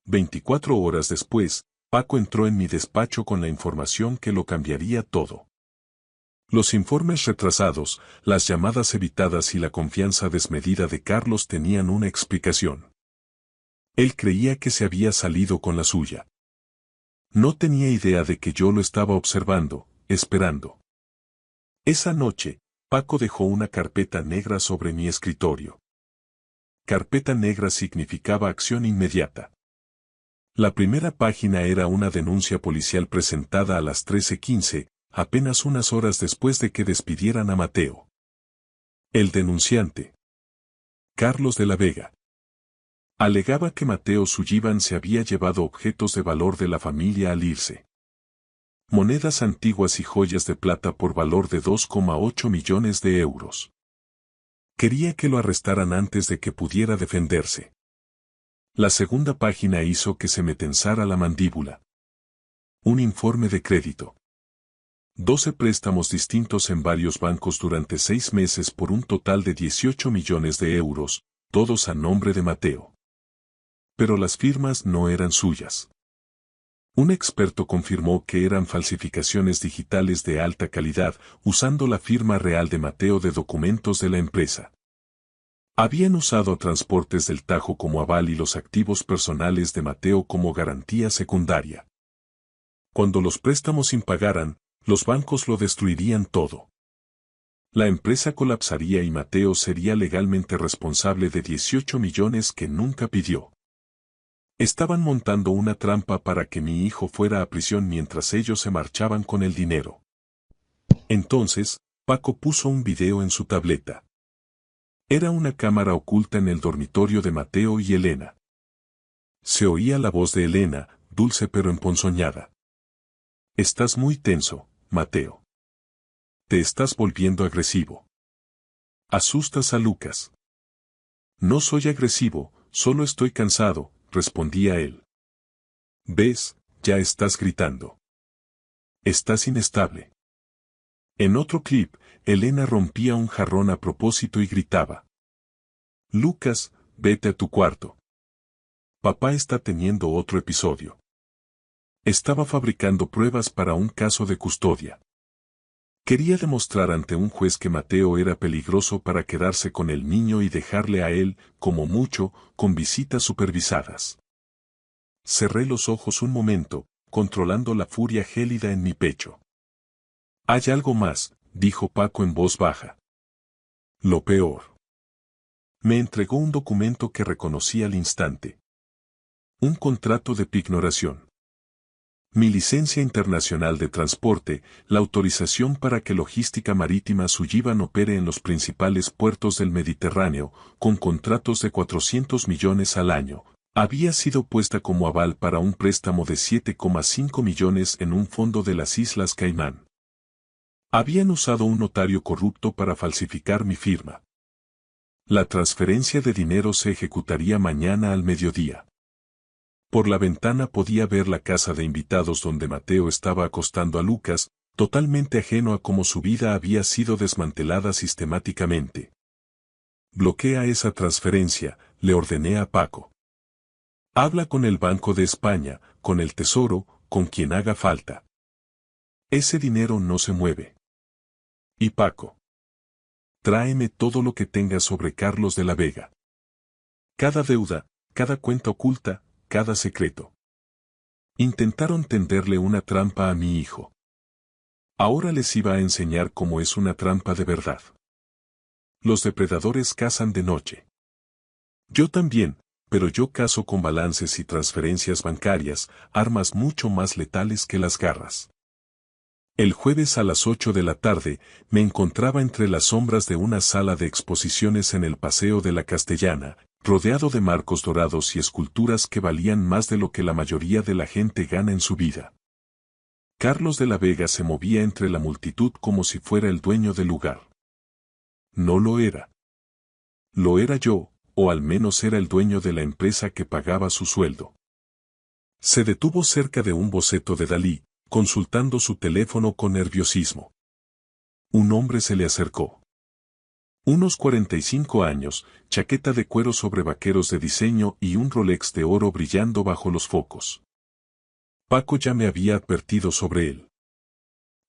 24 horas después, Paco entró en mi despacho con la información que lo cambiaría todo. Los informes retrasados, las llamadas evitadas y la confianza desmedida de Carlos tenían una explicación. Él creía que se había salido con la suya. No tenía idea de que yo lo estaba observando, esperando. Esa noche, Paco dejó una carpeta negra sobre mi escritorio. Carpeta negra significaba acción inmediata. La primera página era una denuncia policial presentada a las 13:15, apenas unas horas después de que despidieran a Mateo. El denunciante, Carlos de la Vega, alegaba que Mateo Sullivan se había llevado objetos de valor de la familia al irse. Monedas antiguas y joyas de plata por valor de 2,8 millones de euros. Quería que lo arrestaran antes de que pudiera defenderse. La segunda página hizo que se me tensara la mandíbula. Un informe de crédito. 12 préstamos distintos en varios bancos durante 6 meses por un total de 18 millones de euros, todos a nombre de Mateo. Pero las firmas no eran suyas. Un experto confirmó que eran falsificaciones digitales de alta calidad, usando la firma real de Mateo de documentos de la empresa. Habían usado Transportes del Tajo como aval y los activos personales de Mateo como garantía secundaria. Cuando los préstamos impagaran, los bancos lo destruirían todo. La empresa colapsaría y Mateo sería legalmente responsable de 18 millones que nunca pidió. Estaban montando una trampa para que mi hijo fuera a prisión mientras ellos se marchaban con el dinero. Entonces, Paco puso un video en su tableta. Era una cámara oculta en el dormitorio de Mateo y Elena. Se oía la voz de Elena, dulce pero emponzoñada. Estás muy tenso, Mateo. Te estás volviendo agresivo. Asustas a Lucas. No soy agresivo, solo estoy cansado, respondía él. ¿Ves? Ya estás gritando. Estás inestable. En otro clip, Elena rompía un jarrón a propósito y gritaba. Lucas, vete a tu cuarto. Papá está teniendo otro episodio. Estaba fabricando pruebas para un caso de custodia. Quería demostrar ante un juez que Mateo era peligroso para quedarse con el niño y dejarle a él, como mucho, con visitas supervisadas. Cerré los ojos un momento, controlando la furia gélida en mi pecho. Hay algo más, dijo Paco en voz baja. Lo peor. Me entregó un documento que reconocí al instante. Un contrato de pignoración. Mi licencia internacional de transporte, la autorización para que Logística Marítima Sullivan opere en los principales puertos del Mediterráneo, con contratos de 400 millones al año, había sido puesta como aval para un préstamo de 7,5 millones en un fondo de las Islas Caimán. Habían usado un notario corrupto para falsificar mi firma. La transferencia de dinero se ejecutaría mañana al mediodía. Por la ventana podía ver la casa de invitados donde Mateo estaba acostando a Lucas, totalmente ajeno a cómo su vida había sido desmantelada sistemáticamente. Bloquea esa transferencia, le ordené a Paco. Habla con el Banco de España, con el Tesoro, con quien haga falta. Ese dinero no se mueve. Y Paco. Tráeme todo lo que tengas sobre Carlos de la Vega. Cada deuda, cada cuenta oculta, cada secreto. Intentaron tenderle una trampa a mi hijo. Ahora les iba a enseñar cómo es una trampa de verdad. Los depredadores cazan de noche. Yo también, pero yo cazo con balances y transferencias bancarias, armas mucho más letales que las garras. El jueves a las 8 de la tarde, me encontraba entre las sombras de una sala de exposiciones en el Paseo de la Castellana, rodeado de marcos dorados y esculturas que valían más de lo que la mayoría de la gente gana en su vida. Carlos de la Vega se movía entre la multitud como si fuera el dueño del lugar. No lo era. Lo era yo, o al menos era el dueño de la empresa que pagaba su sueldo. Se detuvo cerca de un boceto de Dalí, consultando su teléfono con nerviosismo. Un hombre se le acercó. Unos 45 años, chaqueta de cuero sobre vaqueros de diseño y un Rolex de oro brillando bajo los focos. Paco ya me había advertido sobre él.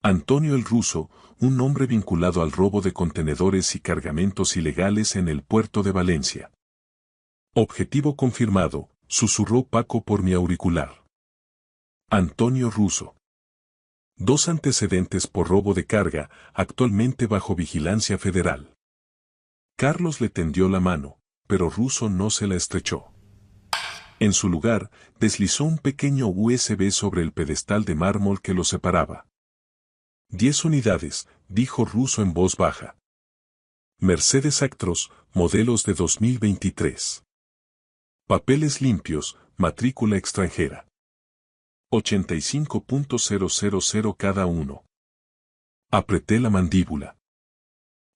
Antonio el Ruso, un hombre vinculado al robo de contenedores y cargamentos ilegales en el puerto de Valencia. Objetivo confirmado, susurró Paco por mi auricular. Antonio Ruso. 2 antecedentes por robo de carga, actualmente bajo vigilancia federal. Carlos le tendió la mano, pero Ruso no se la estrechó. En su lugar, deslizó un pequeño USB sobre el pedestal de mármol que lo separaba. 10 unidades, dijo Ruso en voz baja. Mercedes Actros, modelos de 2023. Papeles limpios, matrícula extranjera. 85.000 cada uno. Apreté la mandíbula.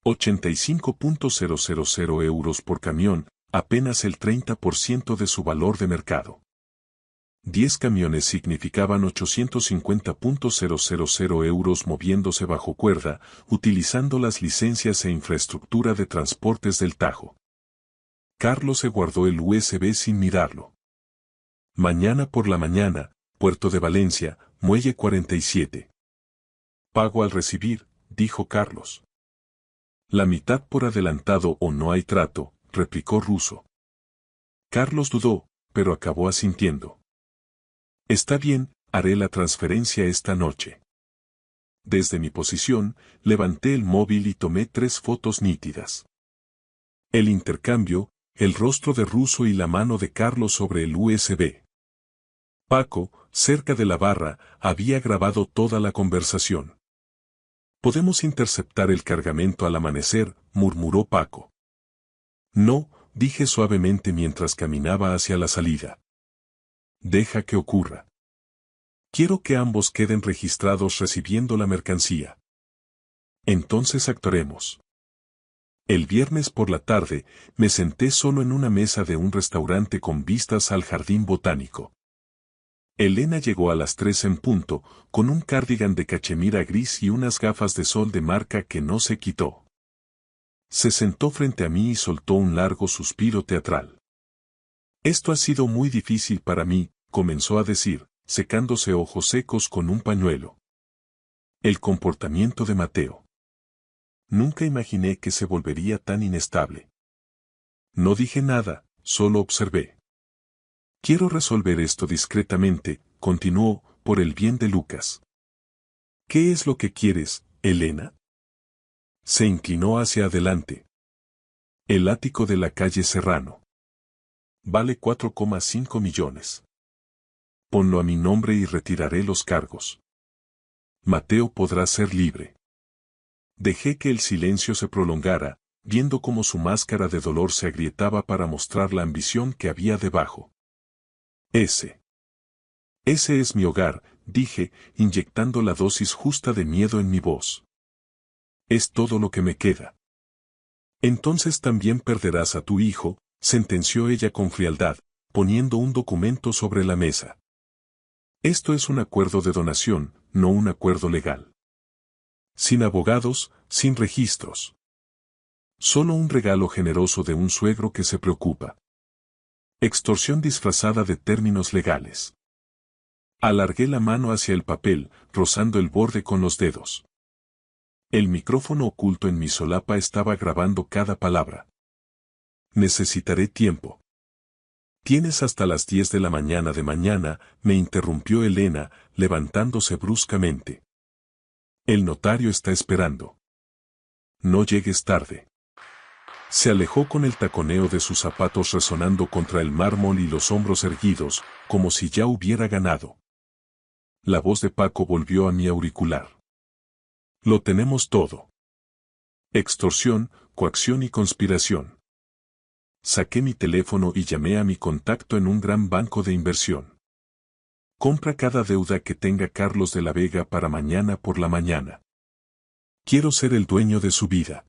85.000 euros por camión, apenas el 30% de su valor de mercado. 10 camiones significaban 850.000 euros moviéndose bajo cuerda, utilizando las licencias e infraestructura de transportes del Tajo. Carlos se guardó el USB sin mirarlo. Mañana por la mañana, Puerto de Valencia, Muelle 47. Pago al recibir, dijo Carlos. La mitad por adelantado o no hay trato, replicó Ruso. Carlos dudó, pero acabó asintiendo. Está bien, haré la transferencia esta noche. Desde mi posición, levanté el móvil y tomé 3 fotos nítidas. El intercambio, el rostro de Ruso y la mano de Carlos sobre el USB. Paco, cerca de la barra, había grabado toda la conversación. «Podemos interceptar el cargamento al amanecer», murmuró Paco. «No», dije suavemente mientras caminaba hacia la salida. «Deja que ocurra. Quiero que ambos queden registrados recibiendo la mercancía. Entonces actuaremos». El viernes por la tarde, me senté solo en una mesa de un restaurante con vistas al jardín botánico. Elena llegó a las 3 en punto, con un cardigan de cachemira gris y unas gafas de sol de marca que no se quitó. Se sentó frente a mí y soltó un largo suspiro teatral. «Esto ha sido muy difícil para mí», comenzó a decir, secándose ojos secos con un pañuelo. El comportamiento de Mateo. Nunca imaginé que se volvería tan inestable. No dije nada, solo observé. «Quiero resolver esto discretamente», continuó, «por el bien de Lucas». «¿Qué es lo que quieres, Elena?». Se inclinó hacia adelante. «El ático de la calle Serrano. Vale 4,5 millones. Ponlo a mi nombre y retiraré los cargos. Mateo podrá ser libre». Dejé que el silencio se prolongara, viendo cómo su máscara de dolor se agrietaba para mostrar la ambición que había debajo. Ese es mi hogar, dije, inyectando la dosis justa de miedo en mi voz. Es todo lo que me queda. Entonces también perderás a tu hijo, sentenció ella con frialdad, poniendo un documento sobre la mesa. Esto es un acuerdo de donación, no un acuerdo legal. Sin abogados, sin registros. Solo un regalo generoso de un suegro que se preocupa. Extorsión disfrazada de términos legales. Alargué la mano hacia el papel, rozando el borde con los dedos. El micrófono oculto en mi solapa estaba grabando cada palabra. Necesitaré tiempo. Tienes hasta las 10 de la mañana, me interrumpió Elena, levantándose bruscamente. El notario está esperando. No llegues tarde. Se alejó con el taconeo de sus zapatos resonando contra el mármol y los hombros erguidos, como si ya hubiera ganado. La voz de Paco volvió a mi auricular. Lo tenemos todo. Extorsión, coacción y conspiración. Saqué mi teléfono y llamé a mi contacto en un gran banco de inversión. Compra cada deuda que tenga Carlos de la Vega para mañana por la mañana. Quiero ser el dueño de su vida.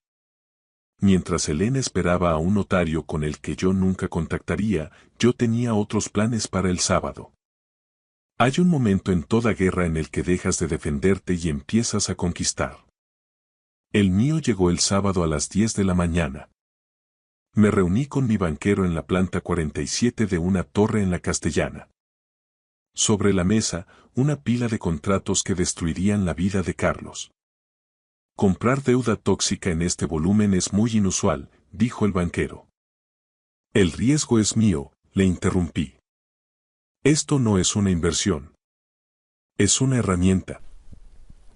Mientras Elena esperaba a un notario con el que yo nunca contactaría, yo tenía otros planes para el sábado. Hay un momento en toda guerra en el que dejas de defenderte y empiezas a conquistar. El mío llegó el sábado a las 10 de la mañana. Me reuní con mi banquero en la planta 47 de una torre en la Castellana. Sobre la mesa, una pila de contratos que destruirían la vida de Carlos. Comprar deuda tóxica en este volumen es muy inusual, dijo el banquero. El riesgo es mío, le interrumpí. Esto no es una inversión. Es una herramienta.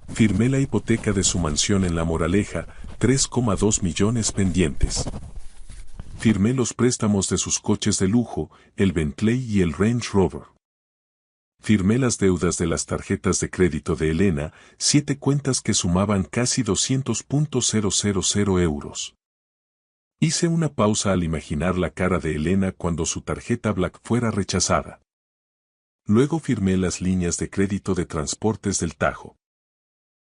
Firmé la hipoteca de su mansión en La Moraleja, 3,2 millones pendientes. Firmé los préstamos de sus coches de lujo, el Bentley y el Range Rover. Firmé las deudas de las tarjetas de crédito de Elena, 7 cuentas que sumaban casi 200.000 euros. Hice una pausa al imaginar la cara de Elena cuando su tarjeta Black fuera rechazada. Luego firmé las líneas de crédito de Transportes del Tajo.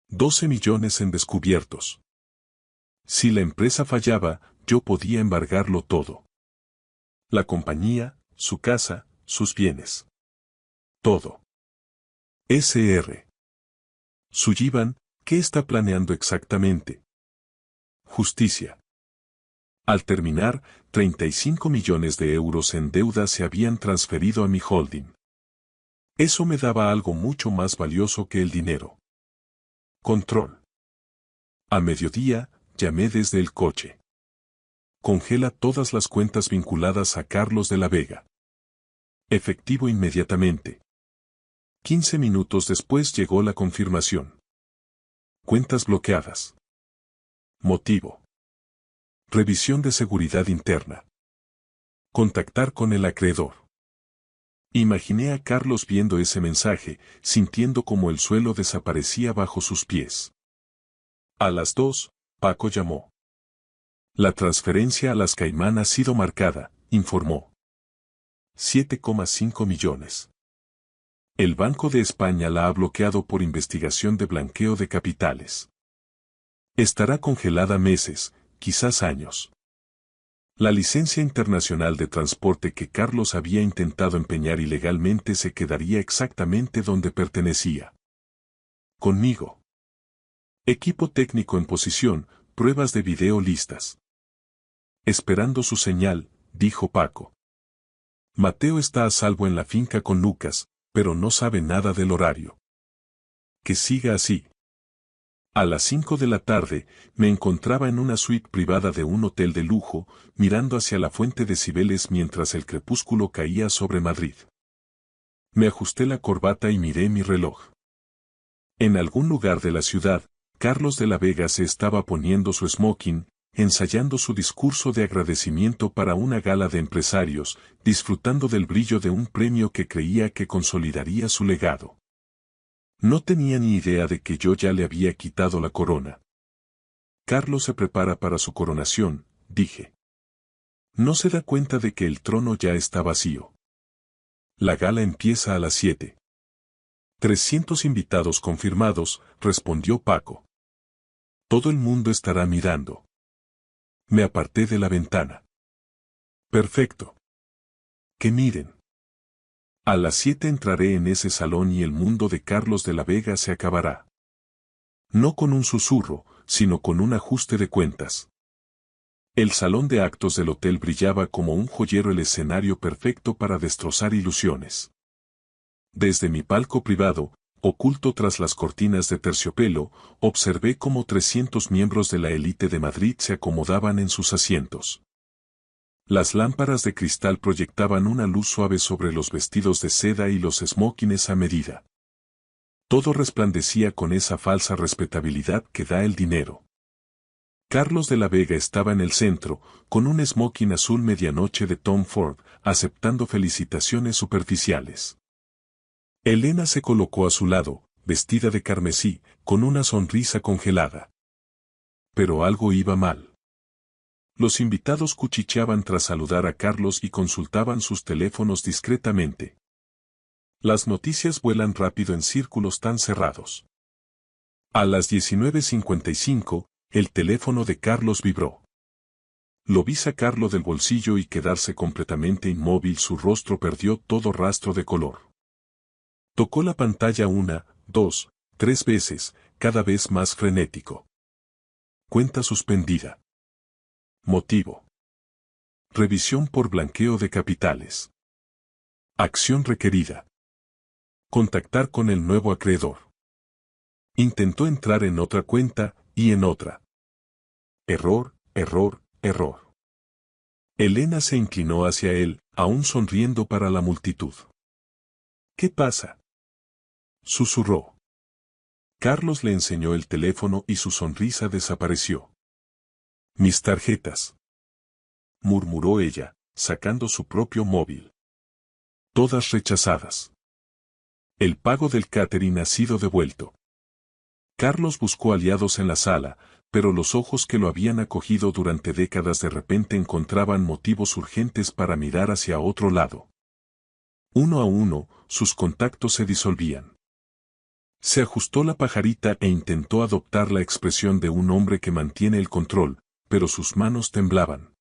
12 millones en descubiertos. Si la empresa fallaba, yo podía embargarlo todo. La compañía, su casa, sus bienes. Todo. Sr. Sullivan, ¿qué está planeando exactamente? Justicia. Al terminar, 35 millones de euros en deuda se habían transferido a mi holding. Eso me daba algo mucho más valioso que el dinero. Control. A mediodía, llamé desde el coche. Congela todas las cuentas vinculadas a Carlos de la Vega. Efectivo inmediatamente. 15 minutos después llegó la confirmación. Cuentas bloqueadas. Motivo. Revisión de seguridad interna. Contactar con el acreedor. Imaginé a Carlos viendo ese mensaje, sintiendo como el suelo desaparecía bajo sus pies. A las 2, Paco llamó. La transferencia a las Caimán ha sido marcada, informó. 7,5 millones. El Banco de España la ha bloqueado por investigación de blanqueo de capitales. Estará congelada meses, quizás años. La licencia internacional de transporte que Carlos había intentado empeñar ilegalmente se quedaría exactamente donde pertenecía. Conmigo. Equipo técnico en posición, pruebas de video listas. Esperando su señal, dijo Paco. Mateo está a salvo en la finca con Lucas, pero no sabe nada del horario. Que siga así. A las 5 de la tarde, me encontraba en una suite privada de un hotel de lujo, mirando hacia la fuente de Cibeles mientras el crepúsculo caía sobre Madrid. Me ajusté la corbata y miré mi reloj. En algún lugar de la ciudad, Carlos de la Vega se estaba poniendo su smoking, ensayando su discurso de agradecimiento para una gala de empresarios, disfrutando del brillo de un premio que creía que consolidaría su legado. No tenía ni idea de que yo ya le había quitado la corona. Carlos se prepara para su coronación, dije. No se da cuenta de que el trono ya está vacío. La gala empieza a las 7. 300 invitados confirmados, respondió Paco. Todo el mundo estará mirando. Me aparté de la ventana. Perfecto. Que miren. A las 7 entraré en ese salón y el mundo de Carlos de la Vega se acabará. No con un susurro, sino con un ajuste de cuentas. El salón de actos del hotel brillaba como un joyero, el escenario perfecto para destrozar ilusiones. Desde mi palco privado, oculto tras las cortinas de terciopelo, observé cómo 300 miembros de la élite de Madrid se acomodaban en sus asientos. Las lámparas de cristal proyectaban una luz suave sobre los vestidos de seda y los smokines a medida. Todo resplandecía con esa falsa respetabilidad que da el dinero. Carlos de la Vega estaba en el centro, con un smoking azul medianoche de Tom Ford, aceptando felicitaciones superficiales. Elena se colocó a su lado, vestida de carmesí, con una sonrisa congelada. Pero algo iba mal. Los invitados cuchicheaban tras saludar a Carlos y consultaban sus teléfonos discretamente. Las noticias vuelan rápido en círculos tan cerrados. A las 19:55, el teléfono de Carlos vibró. Lo vi sacarlo del bolsillo y quedarse completamente inmóvil. Su rostro perdió todo rastro de color. Tocó la pantalla una, dos, tres veces, cada vez más frenético. Cuenta suspendida. Motivo: revisión por blanqueo de capitales. Acción requerida: contactar con el nuevo acreedor. Intentó entrar en otra cuenta y en otra. Error, error, error. Elena se inclinó hacia él, aún sonriendo para la multitud. ¿Qué pasa?, susurró. Carlos le enseñó el teléfono y su sonrisa desapareció. Mis tarjetas, murmuró ella, sacando su propio móvil. Todas rechazadas. El pago del catering ha sido devuelto. Carlos buscó aliados en la sala, pero los ojos que lo habían acogido durante décadas de repente encontraban motivos urgentes para mirar hacia otro lado. Uno a uno, sus contactos se disolvían. Se ajustó la pajarita e intentó adoptar la expresión de un hombre que mantiene el control, pero sus manos temblaban.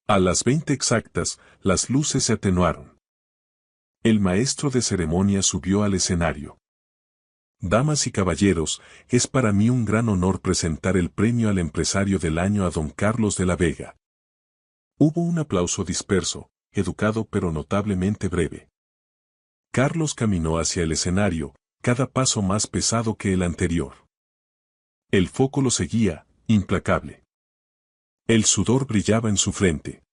A las 20 exactas, las luces se atenuaron. El maestro de ceremonias subió al escenario. Damas y caballeros, es para mí un gran honor presentar el premio al empresario del año a don Carlos de la Vega. Hubo un aplauso disperso, educado pero notablemente breve. Carlos caminó hacia el escenario, cada paso más pesado que el anterior. El foco lo seguía, implacable. El sudor brillaba en su frente.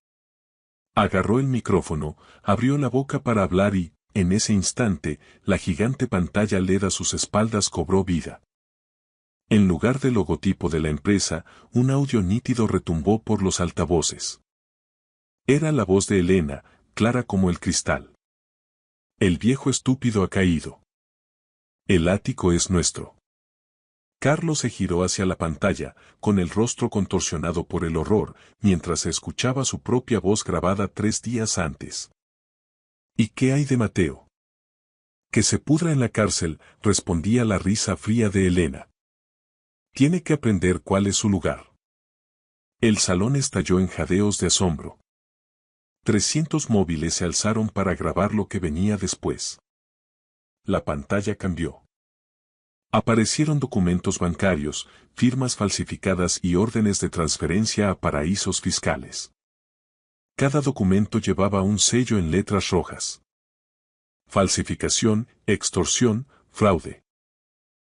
Agarró el micrófono, abrió la boca para hablar y, en ese instante, la gigante pantalla LED a sus espaldas cobró vida. En lugar del logotipo de la empresa, un audio nítido retumbó por los altavoces. Era la voz de Elena, clara como el cristal. El viejo estúpido ha caído. El ático es nuestro. Carlos se giró hacia la pantalla, con el rostro contorsionado por el horror, mientras escuchaba su propia voz grabada 3 días antes. ¿Y qué hay de Mateo? Que se pudra en la cárcel, respondía la risa fría de Elena. Tiene que aprender cuál es su lugar. El salón estalló en jadeos de asombro. 300 móviles se alzaron para grabar lo que venía después. La pantalla cambió. Aparecieron documentos bancarios, firmas falsificadas y órdenes de transferencia a paraísos fiscales. Cada documento llevaba un sello en letras rojas. Falsificación, extorsión, fraude.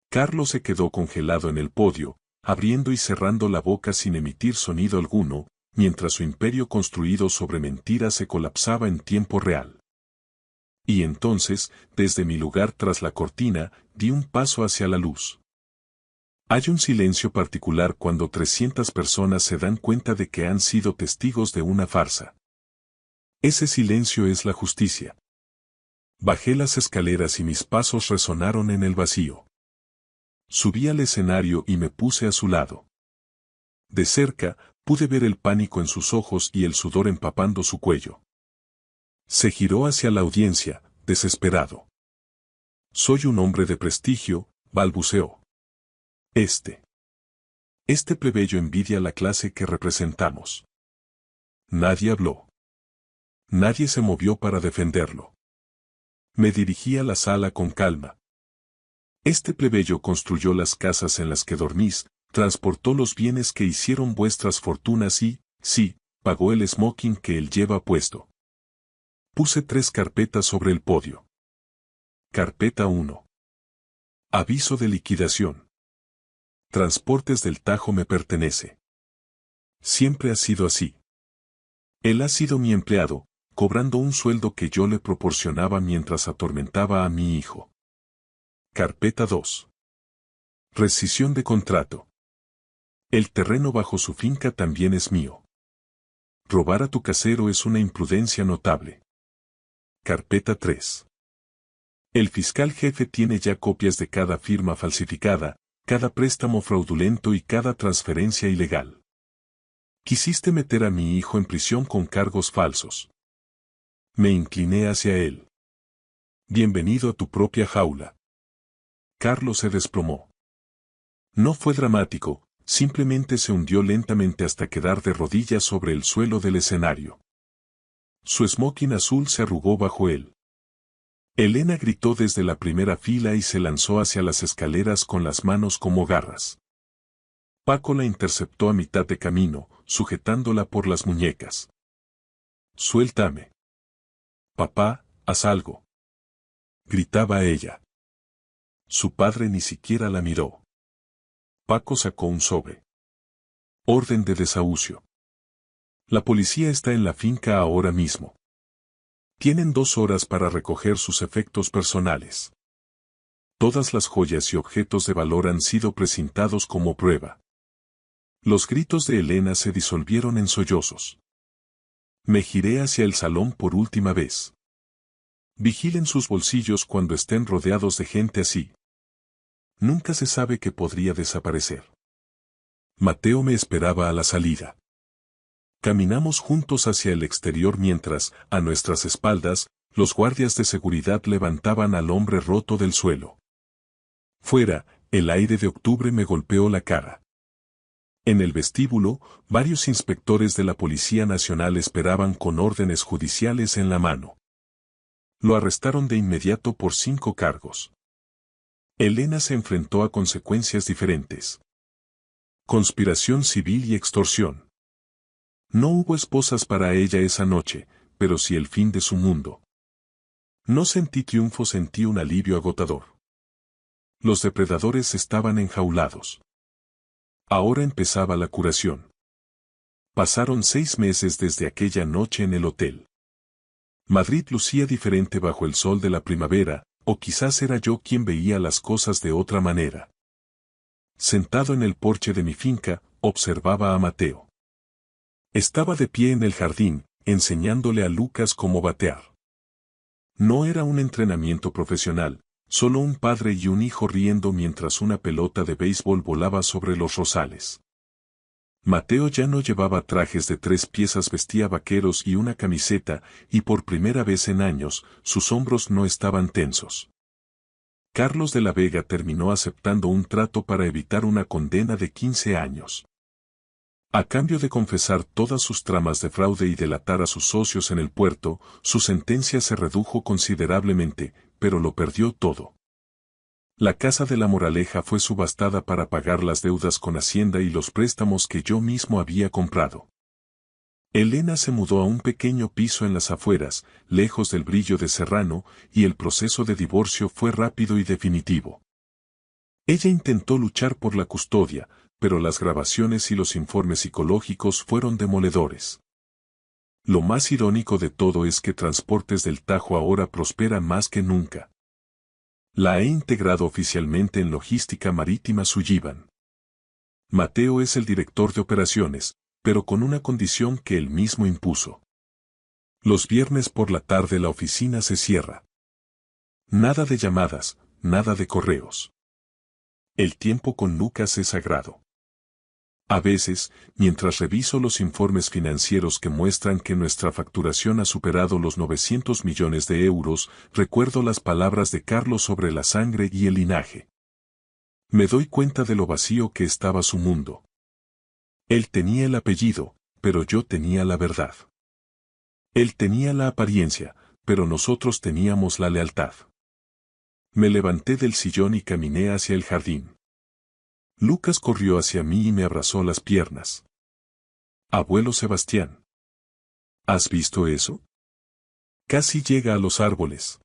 Carlos se quedó congelado en el podio, abriendo y cerrando la boca sin emitir sonido alguno, mientras su imperio construido sobre mentiras se colapsaba en tiempo real. Y entonces, desde mi lugar tras la cortina, di un paso hacia la luz. Hay un silencio particular cuando 300 personas se dan cuenta de que han sido testigos de una farsa. Ese silencio es la justicia. Bajé las escaleras y mis pasos resonaron en el vacío. Subí al escenario y me puse a su lado. De cerca, pude ver el pánico en sus ojos y el sudor empapando su cuello. Se giró hacia la audiencia, desesperado. Soy un hombre de prestigio, balbuceó. Este plebeyo envidia la clase que representamos. Nadie habló. Nadie se movió para defenderlo. Me dirigí a la sala con calma. Este plebeyo construyó las casas en las que dormís, transportó los bienes que hicieron vuestras fortunas y, sí, pagó el smoking que él lleva puesto. Puse 3 carpetas sobre el podio. Carpeta 1. Aviso de liquidación. Transportes del Tajo me pertenece. Siempre ha sido así. Él ha sido mi empleado, cobrando un sueldo que yo le proporcionaba mientras atormentaba a mi hijo. Carpeta 2. Rescisión de contrato. El terreno bajo su finca también es mío. Robar a tu casero es una imprudencia notable. Carpeta 3. El fiscal jefe tiene ya copias de cada firma falsificada, cada préstamo fraudulento y cada transferencia ilegal. Quisiste meter a mi hijo en prisión con cargos falsos. Me incliné hacia él. Bienvenido a tu propia jaula. Carlos se desplomó. No fue dramático, simplemente se hundió lentamente hasta quedar de rodillas sobre el suelo del escenario. Su smoking azul se arrugó bajo él. Elena gritó desde la primera fila y se lanzó hacia las escaleras con las manos como garras. Paco la interceptó a mitad de camino, sujetándola por las muñecas. «Suéltame. Papá, haz algo», gritaba ella. Su padre ni siquiera la miró. Paco sacó un sobre. Orden de desahucio. La policía está en la finca ahora mismo. Tienen 2 horas para recoger sus efectos personales. Todas las joyas y objetos de valor han sido presentados como prueba. Los gritos de Elena se disolvieron en sollozos. Me giré hacia el salón por última vez. Vigilen sus bolsillos cuando estén rodeados de gente así. Nunca se sabe qué podría desaparecer. Mateo me esperaba a la salida. Caminamos juntos hacia el exterior mientras, a nuestras espaldas, los guardias de seguridad levantaban al hombre roto del suelo. Fuera, el aire de octubre me golpeó la cara. En el vestíbulo, varios inspectores de la Policía Nacional esperaban con órdenes judiciales en la mano. Lo arrestaron de inmediato por 5 cargos. Elena se enfrentó a consecuencias diferentes. Conspiración civil y extorsión. No hubo esposas para ella esa noche, pero sí el fin de su mundo. No sentí triunfo, sentí un alivio agotador. Los depredadores estaban enjaulados. Ahora empezaba la curación. Pasaron 6 meses desde aquella noche en el hotel. Madrid lucía diferente bajo el sol de la primavera, o quizás era yo quien veía las cosas de otra manera. Sentado en el porche de mi finca, observaba a Mateo. Estaba de pie en el jardín, enseñándole a Lucas cómo batear. No era un entrenamiento profesional, solo un padre y un hijo riendo mientras una pelota de béisbol volaba sobre los rosales. Mateo ya no llevaba trajes de 3 piezas, vestía vaqueros y una camiseta, y por primera vez en años, sus hombros no estaban tensos. Carlos de la Vega terminó aceptando un trato para evitar una condena de 15 años. A cambio de confesar todas sus tramas de fraude y delatar a sus socios en el puerto, su sentencia se redujo considerablemente, pero lo perdió todo. La casa de la Moraleja fue subastada para pagar las deudas con Hacienda y los préstamos que yo mismo había comprado. Elena se mudó a un pequeño piso en las afueras, lejos del brillo de Serrano, y el proceso de divorcio fue rápido y definitivo. Ella intentó luchar por la custodia, pero las grabaciones y los informes psicológicos fueron demoledores. Lo más irónico de todo es que Transportes del Tajo ahora prospera más que nunca. La he integrado oficialmente en Logística Marítima Sullivan. Mateo es el director de operaciones, pero con una condición que él mismo impuso. Los viernes por la tarde la oficina se cierra. Nada de llamadas, nada de correos. El tiempo con Lucas es sagrado. A veces, mientras reviso los informes financieros que muestran que nuestra facturación ha superado los 900 millones de euros, recuerdo las palabras de Carlos sobre la sangre y el linaje. Me doy cuenta de lo vacío que estaba su mundo. Él tenía el apellido, pero yo tenía la verdad. Él tenía la apariencia, pero nosotros teníamos la lealtad. Me levanté del sillón y caminé hacia el jardín. Lucas corrió hacia mí y me abrazó las piernas. Abuelo Sebastián. ¿Has visto eso? Casi llega a los árboles.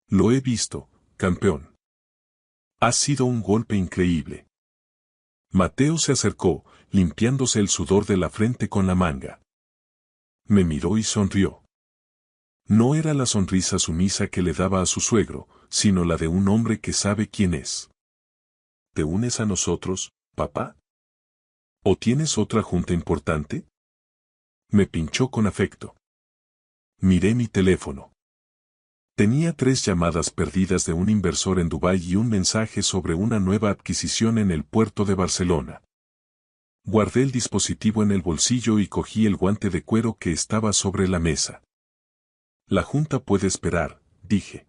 Lo he visto, campeón. Ha sido un golpe increíble. Mateo se acercó, limpiándose el sudor de la frente con la manga. Me miró y sonrió. No era la sonrisa sumisa que le daba a su suegro, sino la de un hombre que sabe quién es. ¿Te unes a nosotros, papá? ¿O tienes otra junta importante? Me pinchó con afecto. Miré mi teléfono. Tenía 3 llamadas perdidas de un inversor en Dubái y un mensaje sobre una nueva adquisición en el puerto de Barcelona. Guardé el dispositivo en el bolsillo y cogí el guante de cuero que estaba sobre la mesa. La junta puede esperar, dije.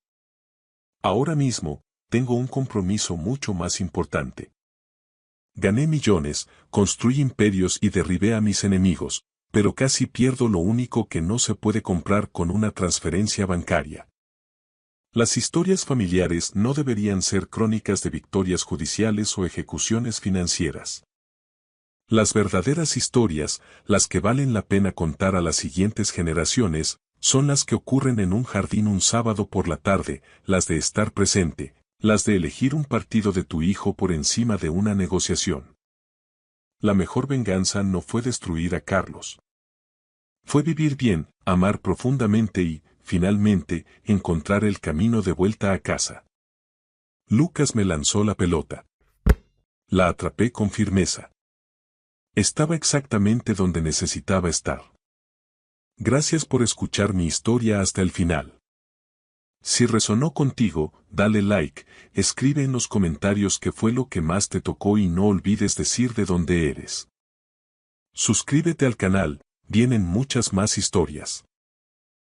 Ahora mismo, tengo un compromiso mucho más importante. Gané millones, construí imperios y derribé a mis enemigos, pero casi pierdo lo único que no se puede comprar con una transferencia bancaria. Las historias familiares no deberían ser crónicas de victorias judiciales o ejecuciones financieras. Las verdaderas historias, las que valen la pena contar a las siguientes generaciones, son las que ocurren en un jardín un sábado por la tarde, las de estar presente, las de elegir un partido de tu hijo por encima de una negociación. La mejor venganza no fue destruir a Carlos. Fue vivir bien, amar profundamente y, finalmente, encontrar el camino de vuelta a casa. Lucas me lanzó la pelota. La atrapé con firmeza. Estaba exactamente donde necesitaba estar. Gracias por escuchar mi historia hasta el final. Si resonó contigo, dale like, escribe en los comentarios qué fue lo que más te tocó y no olvides decir de dónde eres. Suscríbete al canal, vienen muchas más historias.